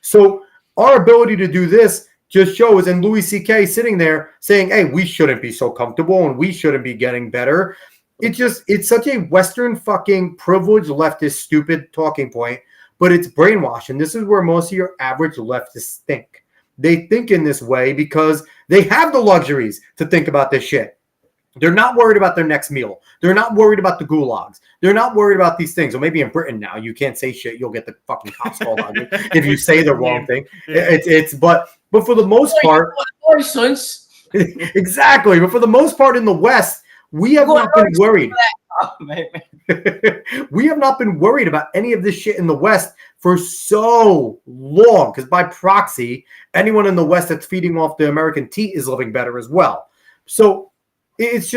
So our ability to do this just shows, and Louis C.K. sitting there saying, hey, we shouldn't be so comfortable and we shouldn't be getting better. It's such a Western fucking privileged leftist stupid talking point, but it's brainwashed. And this is where most of your average leftists think. They think in this way because they have the luxuries to think about this shit. They're not worried about their next meal. They're not worried about the gulags. They're not worried about these things. Or maybe in Britain now, you can't say shit. You'll get the fucking cops called on you if you say the wrong thing. But for the most part, exactly. But for the most part in the West, we have not been worried. We have not been worried about any of this shit in the West for so long, because by proxy, anyone in the West that's feeding off the American teat is living better as well. So it's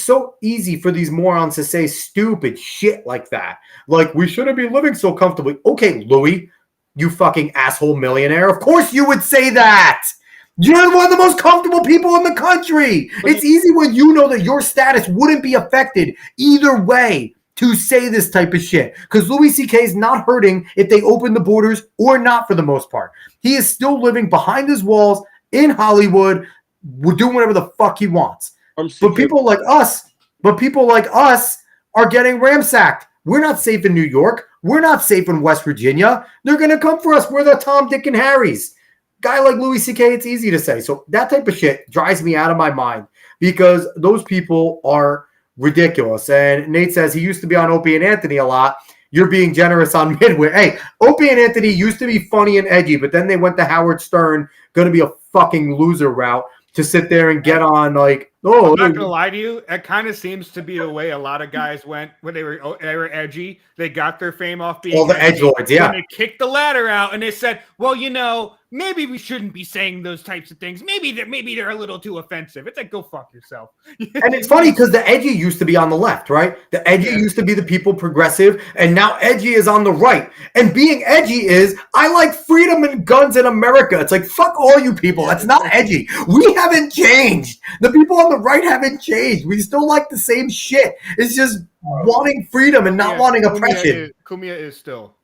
so easy for these morons to say stupid shit like that. Like, we shouldn't be living so comfortably. Okay, Louis, you fucking asshole millionaire. Of course you would say that. You're one of the most comfortable people in the country. It's easy when you know that your status wouldn't be affected either way to say this type of shit. Because Louis C.K. is not hurting if they open the borders or not for the most part. He is still living behind his walls in Hollywood, doing whatever the fuck he wants. But people like us are getting ransacked. We're not safe in New York. We're not safe in West Virginia. They're going to come for us. We're the Tom, Dick, and Harrys. Guy like Louis C.K., it's easy to say. So that type of shit drives me out of my mind because those people are ridiculous. And Nate says he used to be on Opie and Anthony a lot. You're being generous on Midway. Hey, Opie and Anthony used to be funny and edgy, but then they went to Howard Stern, going to be a fucking loser route to sit there and get on like, oh. I'm not going to lie to you. It kind of seems to be the way a lot of guys went when they were edgy. They got their fame off being all the edgelords, yeah. And they kicked the ladder out and they said, well, maybe we shouldn't be saying those types of things. Maybe they're a little too offensive. It's like, go fuck yourself. And it's funny because the edgy used to be on the left, right? The edgy used to be the people progressive, and now edgy is on the right. And being edgy is, I like freedom and guns in America. It's like, fuck all you people. That's not edgy. We haven't changed. The people on the right haven't changed. We still like the same shit. It's just wanting freedom and not wanting oppression. Cumia is still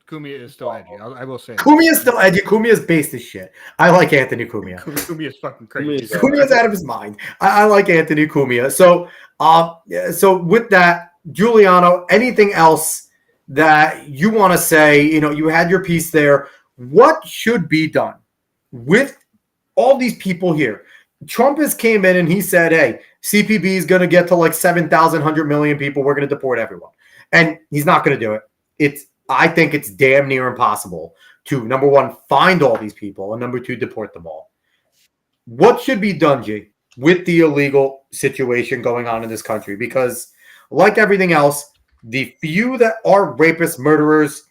edgy. I will say. Cumia is still edgy. Cumia is based as shit. I like Anthony Cumia. Cumia is fucking crazy. Cumia is out of his mind. I like Anthony Cumia. So with that, Giuliano, anything else that you want to say, you had your piece there. What should be done with all these people here? Trump has came in and he said, hey, CPB is going to get to like 7,000, 100 million people. We're going to deport everyone. And he's not going to do it. I think it's damn near impossible to, number one, find all these people, and number two, deport them all. What should be done, G, with the illegal situation going on in this country? Because like everything else, the few that are rapists, murderers,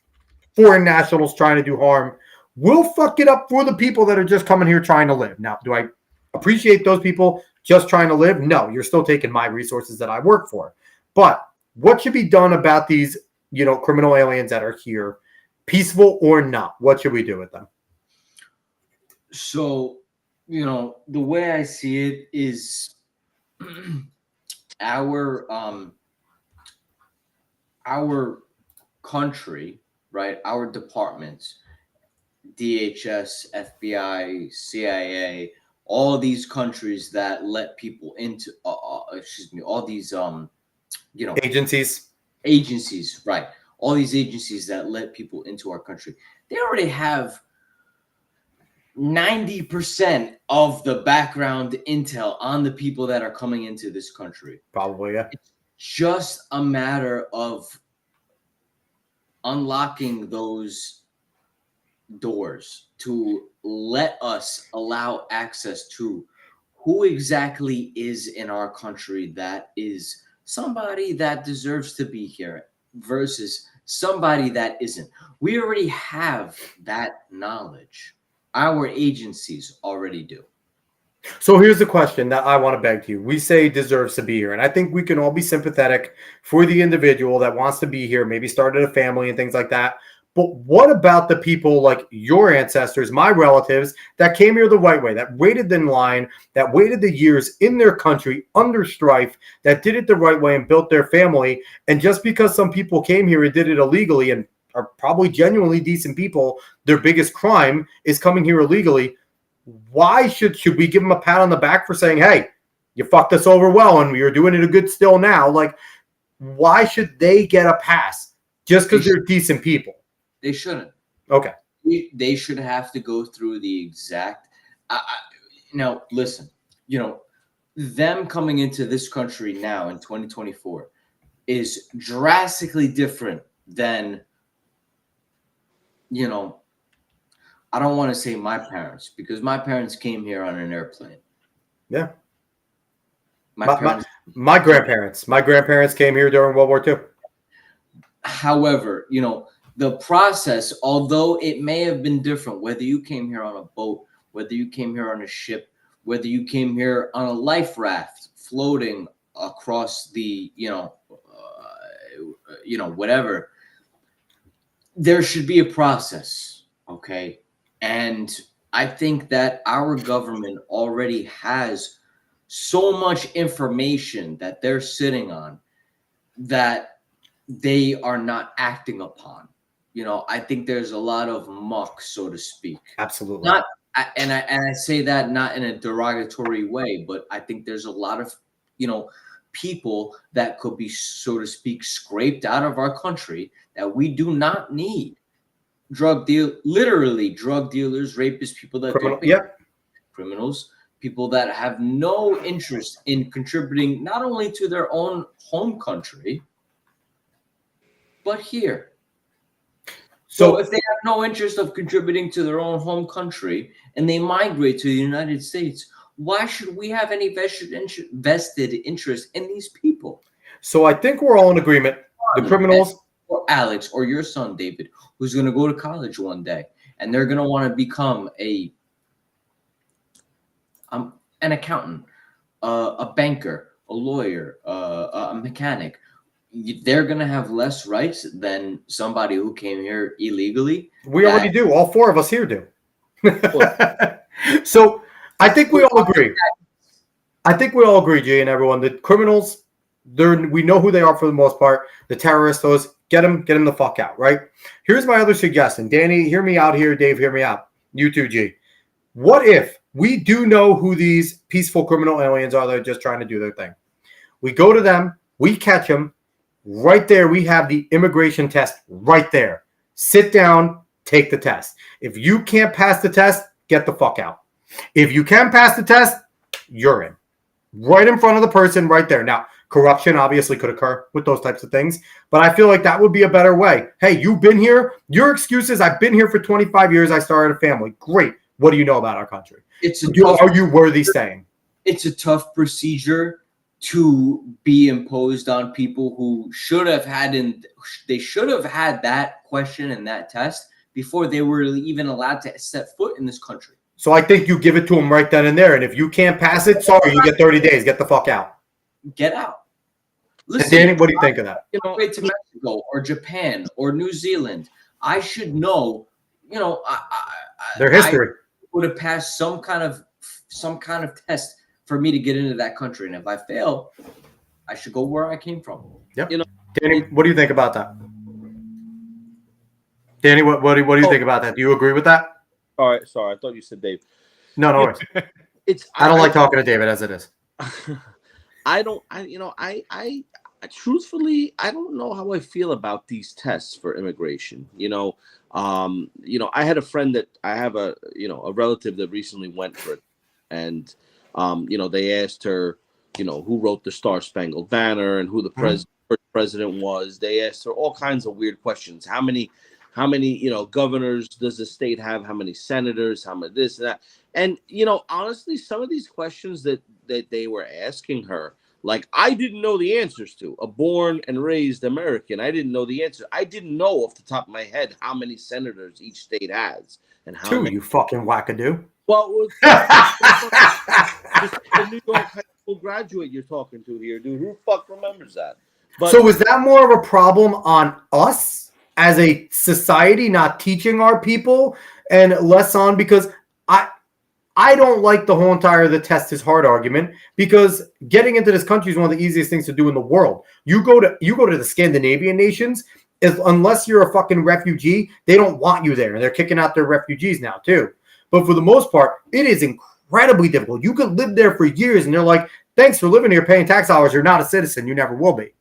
foreign nationals trying to do harm will fuck it up for the people that are just coming here trying to live. Now, do I appreciate those people just trying to live? No, you're still taking my resources that I work for. But what should be done about these, criminal aliens that are here, peaceful or not? What should we do with them? So, the way I see it is our country, right? Our departments, DHS, FBI, CIA, all these countries that let people into, all these, agencies, right? All these agencies that let people into our country, they already have 90% of the background intel on the people that are coming into this country. Probably, yeah. It's just a matter of unlocking those doors to let us allow access to who exactly is in our country that is somebody that deserves to be here versus somebody that isn't. We already have that knowledge. Our agencies already do. So here's the question that I want to beg to you. We say deserves to be here. And I think we can all be sympathetic for the individual that wants to be here, maybe started a family and things like that. But what about the people like your ancestors, my relatives, that came here the right way, that waited in line, that waited the years in their country under strife, that did it the right way and built their family? And just because some people came here and did it illegally and are probably genuinely decent people, their biggest crime is coming here illegally. Why should we give them a pat on the back for saying, hey, you fucked us over well and you're doing it a good still now? Like, why should they get a pass just because they're decent people? They shouldn't. Okay. They should have to go through the exact. Now, listen, them coming into this country now in 2024 is drastically different than, I don't want to say my parents, because my parents came here on an airplane. Yeah. My grandparents came here during World War II. However, the process, although it may have been different, whether you came here on a boat, whether you came here on a ship, whether you came here on a life raft floating across the, whatever, there should be a process, okay? And I think that our government already has so much information that they're sitting on that they are not acting upon. I think there's a lot of muck, so to speak. Absolutely. And I say that not in a derogatory way, but I think there's a lot of, people that could be, so to speak, scraped out of our country that we do not need. Literally drug dealers, rapists, people that criminals, people that have no interest in contributing not only to their own home country, but here. So if they have no interest of contributing to their own home country and they migrate to the United States, why should we have any vested interest in these people? So I think we're all in agreement. The criminals, or Alex, or your son David, who's going to go to college one day, and they're going to want to become an accountant, a banker, a lawyer, a mechanic. They're going to have less rights than somebody who came here illegally. We already do. All four of us here do. So I think we all agree. Jay and everyone. The criminals, we know who they are for the most part. The terrorists, those, get them the fuck out, right? Here's my other suggestion. Danny, hear me out here. Dave, hear me out. You too, G. What if we do know who these peaceful criminal aliens are that are just trying to do their thing? We go to them, we catch them, Right there, we have the immigration test right there. Sit down, take the test. If you can't pass the test, get the fuck out. If you can pass the test, you're in. Right in front of the person right there. Now, corruption obviously could occur with those types of things, but I feel like that would be a better way. Hey, you've been here. Your excuse is, I've been here for 25 years. I started a family. Great. What do you know about our country? Are you worthy staying? It's a tough procedure to be imposed on people who should have had that question and that test before they were even allowed to set foot in this country. So I think you give it to them right then and there. And if you can't pass it, sorry, you get 30 days. Get the fuck out. Get out. Listen, Danny, what do you think of that? To Mexico or Japan or New Zealand, I should know. Their history. I would have passed some kind of test for me to get into that country, and if I fail, I should go where I came from. Yep. Danny, what do you think about that? Danny, what do you think about that? Do you agree with that? All right, sorry, I thought you said Dave. No worries. I don't like talking to David as it is. Truthfully, I don't know how I feel about these tests for immigration. I had a friend that I have a relative that recently went for it, and they asked her, who wrote the Star Spangled Banner and who the president was. They asked her all kinds of weird questions. How many governors does the state have? How many senators? How many this and that? And honestly, some of these questions that they were asking her, like, I didn't know the answers to. A born and raised American, I didn't know the answer. I didn't know off the top of my head how many senators each state has and how Two, many. you fucking wackadoo. Well, the New York high school graduate you're talking to here, dude. Who fuck remembers that? But, so is that more of a problem on us as a society not teaching our people and less on, because I don't like the whole entire the test is hard argument, because getting into this country is one of the easiest things to do in the world. You go to the Scandinavian nations, unless you're a fucking refugee, they don't want you there. And they're kicking out their refugees now too. But for the most part, it is incredibly difficult. You could live there for years and they're like, thanks for living here, paying tax dollars. You're not a citizen. You never will be.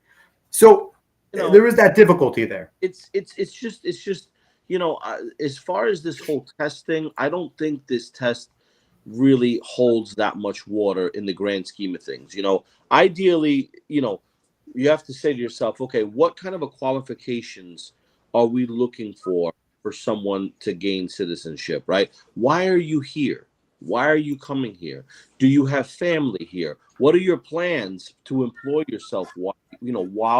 So there is that difficulty there. It's just as far as this whole test thing, I don't think this test really holds that much water in the grand scheme of things. Ideally, you have to say to yourself, okay, what kind of qualifications are we looking for someone to gain citizenship, right? Why are you here? Why are you coming here? Do you have family here? What are your plans to employ yourself while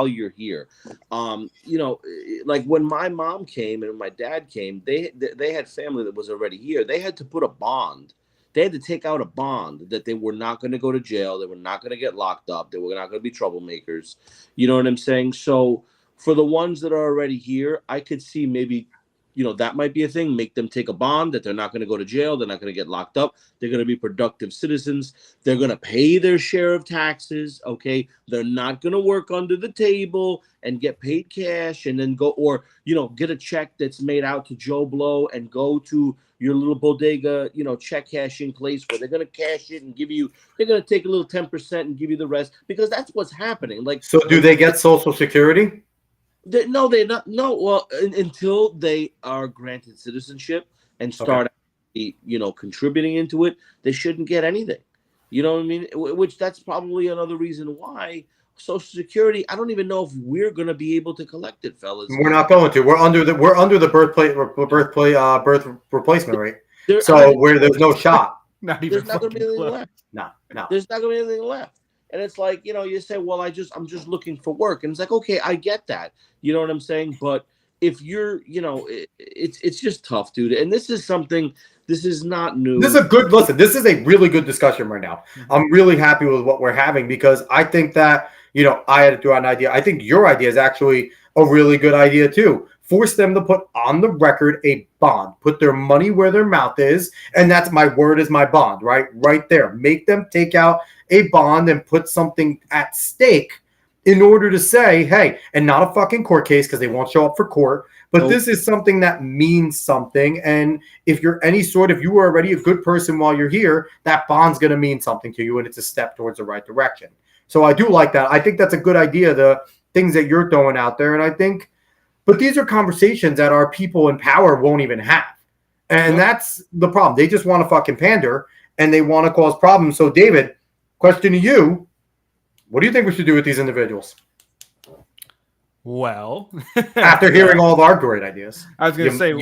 you're here? Like when my mom came and my dad came, they had family that was already here. They had to put a bond. They had to take out a bond that they were not going to go to jail. They were not going to get locked up. They were not going to be troublemakers. You know what I'm saying? So for the ones that are already here, I could see maybe, that might be a thing. Make them take a bond that they're not going to go to jail. They're not going to get locked up. They're going to be productive citizens. They're going to pay their share of taxes. Okay. They're not going to work under the table and get paid cash and then go, or, get a check that's made out to Joe Blow and go to your little bodega, check cashing place where they're going to cash it and they're going to take a little 10% and give you the rest, because that's what's happening. Like, so do they get Social Security? They're not. No, well, until they are granted citizenship and start, contributing into it, they shouldn't get anything. You know what I mean? Which that's probably another reason why Social Security. I don't even know if we're going to be able to collect it, fellas. We're not going to. We're under the birth replacement rate. There's no shot. There's not going to be anything left. No. There's not going to be anything left. And it's like, you say, well, I'm just looking for work. And it's like, okay, I get that. You know what I'm saying? But if you're, it's just tough, dude. And this is not new. This is a really good discussion right now. Mm-hmm. I'm really happy with what we're having, because I think that, I had to throw out an idea. I think your idea is actually a really good idea too. Force them to put on the record a bond, put their money where their mouth is. And that's my word is my bond, right? Right there. Make them take out a bond and put something at stake in order to say, hey, and not a fucking court case, because they won't show up for court, but this is something that means something. And if you were already a good person while you're here, that bond's going to mean something to you, and it's a step towards the right direction. So I do like that. I think that's a good idea to things that you're throwing out there. And I think, but these are conversations that our people in power won't even have. And that's the problem. They just want to fucking pander and they want to cause problems. So, David, question to you. What do you think we should do with these individuals? Well, after hearing all of our great ideas, I was going to say,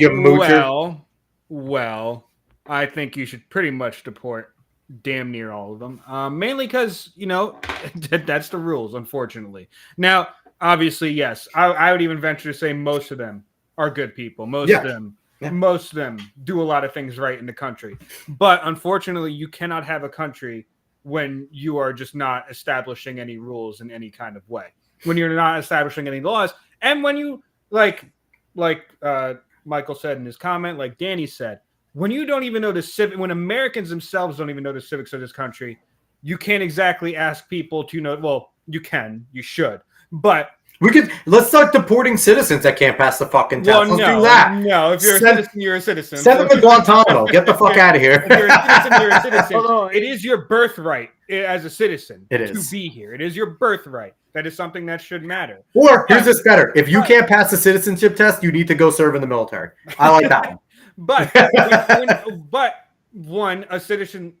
well, I think you should pretty much deport damn near all of them. Mainly because, that's the rules, unfortunately. Now, obviously, yes, I would even venture to say most of them are good people. Most of them do a lot of things right in the country. But unfortunately, you cannot have a country when you are just not establishing any rules in any kind of way. When you're not establishing any laws, and when you like Michael said in his comment, like Danny said, when you don't even know when Americans themselves don't even know the civics of this country, you can't exactly ask people to know. Well, you should, but let's start deporting citizens that can't pass the fucking test. Let's do that. No, if you're a citizen, you're a citizen. Send them to Guantanamo. Get the fuck out of here. If you're a citizen, you're a citizen. It is your birthright as a citizen to be here. It is your birthright. That is something that should matter. Or here's this better: if you can't pass the citizenship test, you need to go serve in the military. I like that one. But a citizen,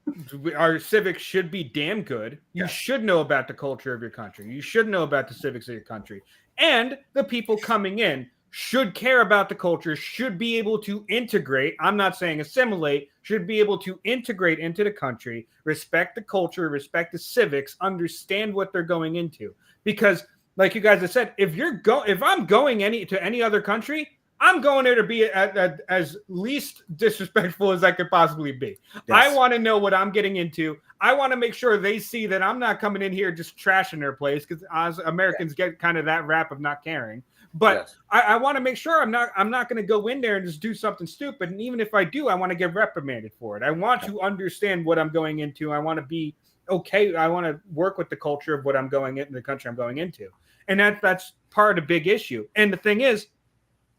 our civics should be damn good. You should know about the culture of your country. You should know about the civics of your country. And the people coming in should care about the culture, should be able to integrate. I'm not saying assimilate, should be able to integrate into the country, respect the culture, respect the civics, understand what they're going into. Because like you guys have said, if I'm going to any other country, I'm going there to be as least disrespectful as I could possibly be. Yes. I want to know what I'm getting into. I want to make sure they see that I'm not coming in here just trashing their place, because as Americans get kind of that rap of not caring. But I want to make sure I'm not going to go in there and just do something stupid. And even if I do, I want to get reprimanded for it. I want to understand what I'm going into. I want to be okay. I want to work with the culture of what I'm going into, the country I'm going into. And that's part of the big issue. And the thing is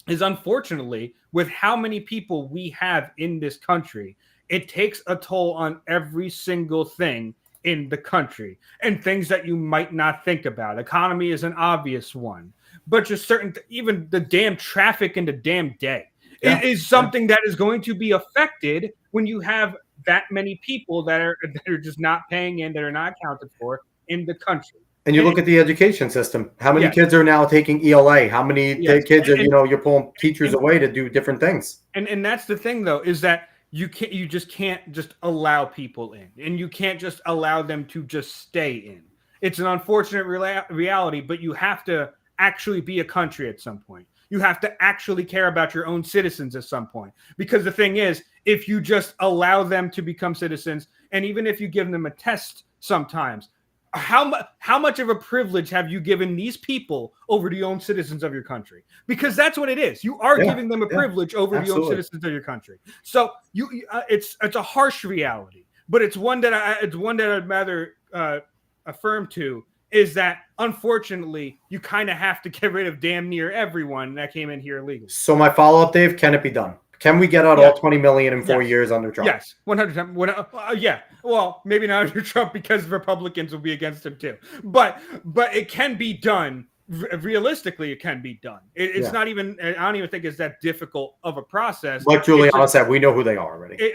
unfortunately, with how many people we have in this country, it takes a toll on every single thing in the country, and things that you might not think about. Economy is an obvious one, but just even the damn traffic in the damn day is something that is going to be affected when you have that many people that are just not paying in, that are not accounted for in the country. And you look at the education system. How many kids are now taking ELA? How many kids are, you're pulling teachers away to do different things? And that's the thing, though, is that you just can't allow people in, and you can't just allow them to just stay in. It's an unfortunate reality, but you have to actually be a country at some point. You have to actually care about your own citizens at some point. Because the thing is, if you just allow them to become citizens, and even if you give them a test sometimes, how much of a privilege have you given these people over the own citizens of your country? Because that's what it is. You are giving them a privilege over the own citizens of your country. So it's a harsh reality, but it's one that I'd rather affirm to, is that unfortunately you kind of have to get rid of damn near everyone that came in here illegally. So my follow-up, Dave, can it be done? Can we get out all 20 million in 4 years under Trump? Yes, 100%. Yeah. Well, maybe not under Trump, because Republicans will be against him too. But it can be done. Realistically, it can be done. It's not even. I don't even think it's that difficult of a process. Like Giuliano said, we know who they are already.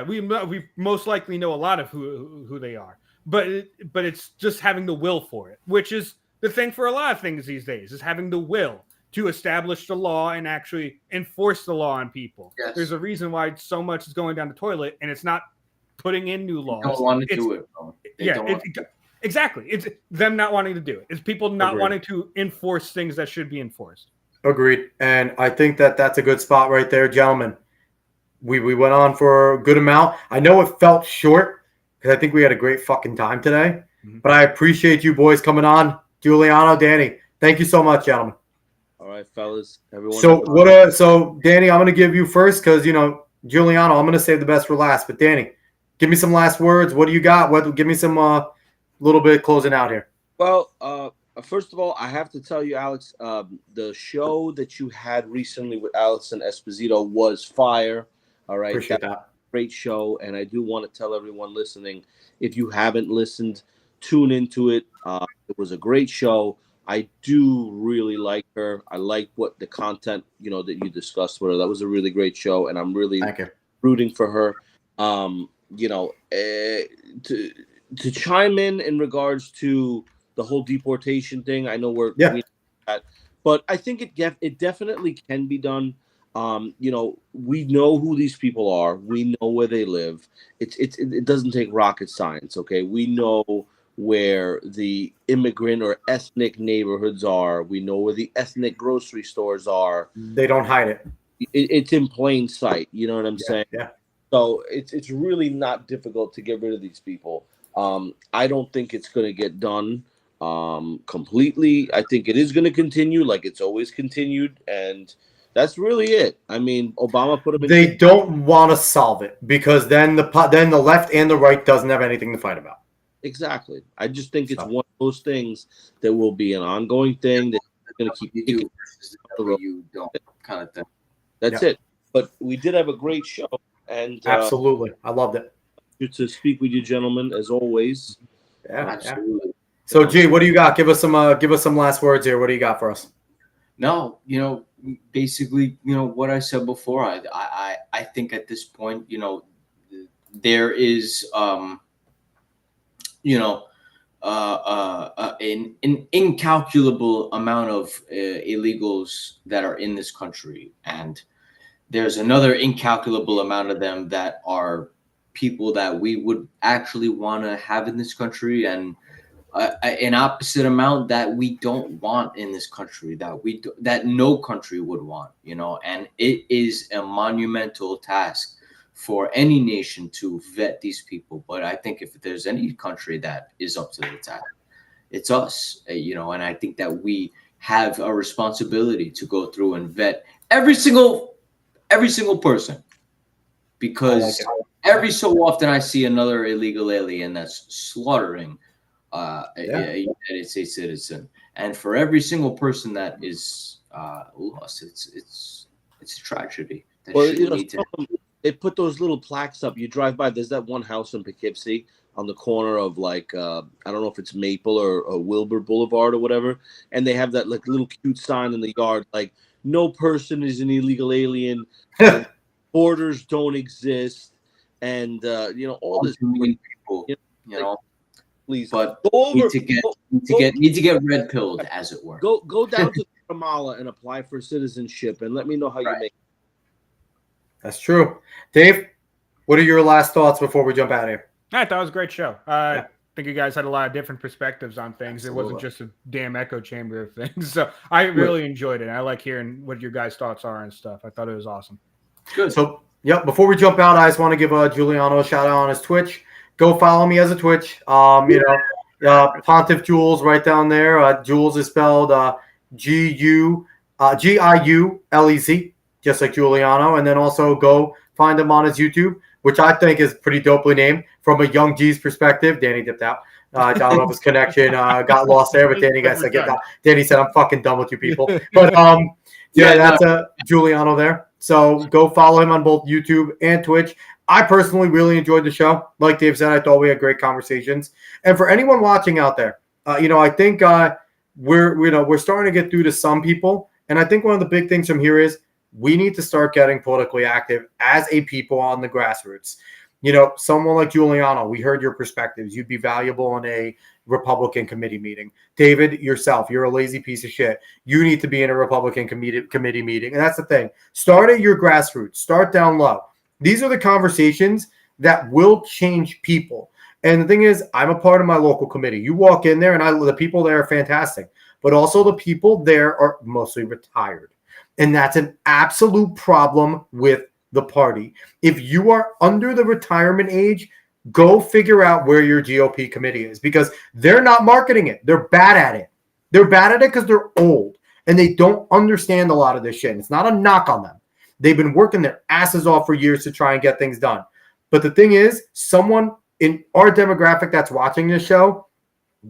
We most likely know a lot of who they are. But it's just having the will for it, which is the thing for a lot of things these days, is having the will to establish the law and actually enforce the law on people. Yes. There's a reason why so much is going down the toilet, and it's not putting in new laws. They don't want to do it. Exactly. It's them not wanting to do it. It's people not wanting to enforce things that should be enforced. Agreed. And I think that's a good spot right there, gentlemen. We went on for a good amount. I know it felt short, because I think we had a great fucking time today. Mm-hmm. But I appreciate you boys coming on. Giuliano, Danny, thank you so much, gentlemen. All right, fellas. Everyone. So Danny, I'm going to give you first, because Giuliano, I'm going to save the best for last. But Danny, give me some last words. What do you got? Give me some little bit closing out here. Well, first of all, I have to tell you, Alex, the show that you had recently with Alex and Esposito was fire. All right, appreciate that. Great show, and I do want to tell everyone listening, if you haven't listened, tune into it. It was a great show. I do really like her. I like what the content, that you discussed with her. That was a really great show, and I'm really Thank you. rooting for her. To chime in regards to the whole deportation thing. I know Yeah. but I think it definitely can be done. We know who these people are. We know where they live. It doesn't take rocket science. Okay, we know where the immigrant or ethnic neighborhoods are. We know where the ethnic grocery stores are. They don't hide it. It's in plain sight. You know what I'm saying? Yeah. So it's really not difficult to get rid of these people. I don't think it's going to get done completely. I think it is going to continue like it's always continued, and that's really it. I mean, Obama put them in. They don't want to solve it because then the left and the right doesn't have anything to fight about. Exactly. I just think it's one of those things that will be an ongoing thing that's going to keep you don't kind of thing. That's it. But we did have a great show, and absolutely, I loved it. Good to speak with you, gentlemen, as always. Yeah, absolutely. So, G, what do you got? Give us some last words here. What do you got for us? No, basically, what I said before. I think at this point, there is, an incalculable amount of illegals that are in this country, and there's another incalculable amount of them that are people that we would actually want to have in this country, and an opposite amount that we don't want in this country, that no country would want, and it is a monumental task for any nation to vet these people. But I think if there's any country that is up to the task, it's us, and I think that we have a responsibility to go through and vet every single person, because every so often I see another illegal alien that's slaughtering a United States citizen, and for every single person that is lost, it's a tragedy. They put those little plaques up. You drive by. There's that one house in Poughkeepsie on the corner of I don't know if it's Maple or Wilbur Boulevard or whatever, and they have that little cute sign in the yard, no person is an illegal alien, borders don't exist, and all this people, please, but go over, need to get red pilled, as it were. Go down to Guatemala and apply for citizenship, and let me know how you make it. That's true. Dave, what are your last thoughts before we jump out of here? I thought it was a great show. I think you guys had a lot of different perspectives on things. Absolutely. It wasn't just a damn echo chamber of things. So I really enjoyed it. I like hearing what your guys' thoughts are and stuff. I thought it was awesome. Good. So, before we jump out, I just want to give Giuliano a shout out on his Twitch. Go follow me as a Twitch. Pontiff Jules right down there. Jules is spelled Giulez, just like Giuliano. And then also go find him on his YouTube, which I think is pretty dopely named from a young G's perspective. Danny dipped out. I don't know if his connection got lost there, but Danny got get that. Danny said, "I'm fucking done with you people." But that's Giuliano there. So go follow him on both YouTube and Twitch. I personally really enjoyed the show. Like Dave said, I thought we had great conversations. And for anyone watching out there, I think we're starting to get through to some people. And I think one of the big things from here is we need to start getting politically active as a people on the grassroots. Someone like Giuliano, we heard your perspectives. You'd be valuable in a Republican committee meeting. David, yourself, you're a lazy piece of shit. You need to be in a Republican committee meeting. And that's the thing. Start at your grassroots. Start down low. These are the conversations that will change people. And the thing is, I'm a part of my local committee. You walk in there, and the people there are fantastic. But also the people there are mostly retired. And that's an absolute problem with the party. If you are under the retirement age, go figure out where your GOP committee is, because they're not marketing it. They're bad at it. They're bad at it because they're old and they don't understand a lot of this shit. And it's not a knock on them. They've been working their asses off for years to try and get things done. But the thing is, someone in our demographic that's watching this show,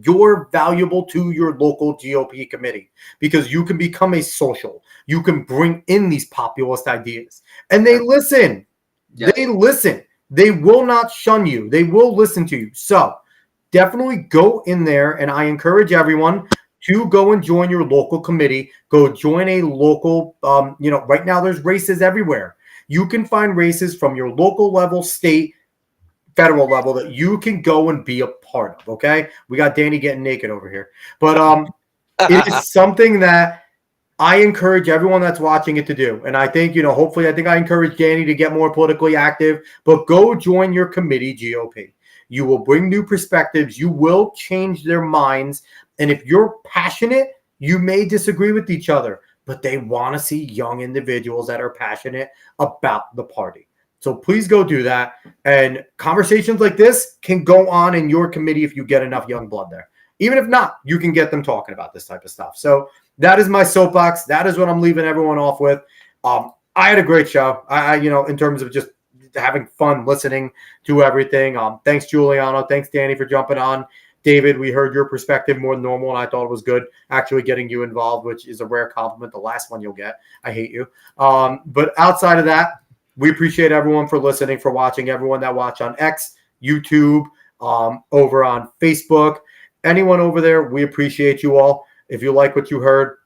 you're valuable to your local GOP committee because you can become a social. You can bring in these populist ideas. And they listen. Yeah. They listen. They will not shun you. They will listen to you. So definitely go in there, and I encourage everyone to go and join your local committee. Go join a local, right now there's races everywhere. You can find races from your local level, state, federal level that you can go and be a part of. Okay. We got Danny getting naked over here, but it is something that I encourage everyone that's watching it to do. And I think, hopefully, I think I encourage Danny to get more politically active, but go join your committee, GOP. You will bring new perspectives. You will change their minds. And if you're passionate, you may disagree with each other, but they want to see young individuals that are passionate about the party. So please go do that. And conversations like this can go on in your committee if you get enough young blood there. Even if not, you can get them talking about this type of stuff. So that is my soapbox. That is what I'm leaving everyone off with. I had a great show. I in terms of just having fun listening to everything. Thanks, Giuliano. Thanks, Danny, for jumping on. David, we heard your perspective more than normal, and I thought it was good actually getting you involved, which is a rare compliment. The last one you'll get. I hate you. But outside of that, we appreciate everyone for listening, for watching, everyone that watched on X, YouTube, over on Facebook. Anyone over there, we appreciate you all. If you like what you heard,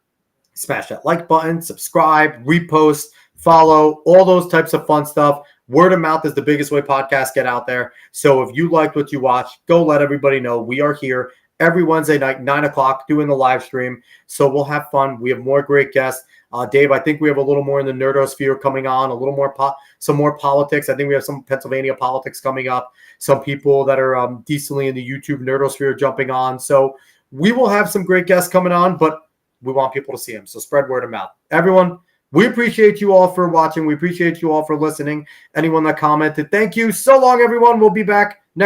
smash that like button, subscribe, repost, follow, all those types of fun stuff. Word of mouth is the biggest way podcasts get out there. So if you liked what you watched, go let everybody know. We are here every Wednesday night, 9 o'clock, doing the live stream. So we'll have fun. We have more great guests. Dave, I think we have a little more in the nerdosphere coming on, a little more some more politics. I think we have some Pennsylvania politics coming up, some people that are decently in the YouTube nerdosphere jumping on. So we will have some great guests coming on, but we want people to see them. So spread word of mouth. Everyone, we appreciate you all for watching. We appreciate you all for listening. Anyone that commented, thank you. So long, everyone. We'll be back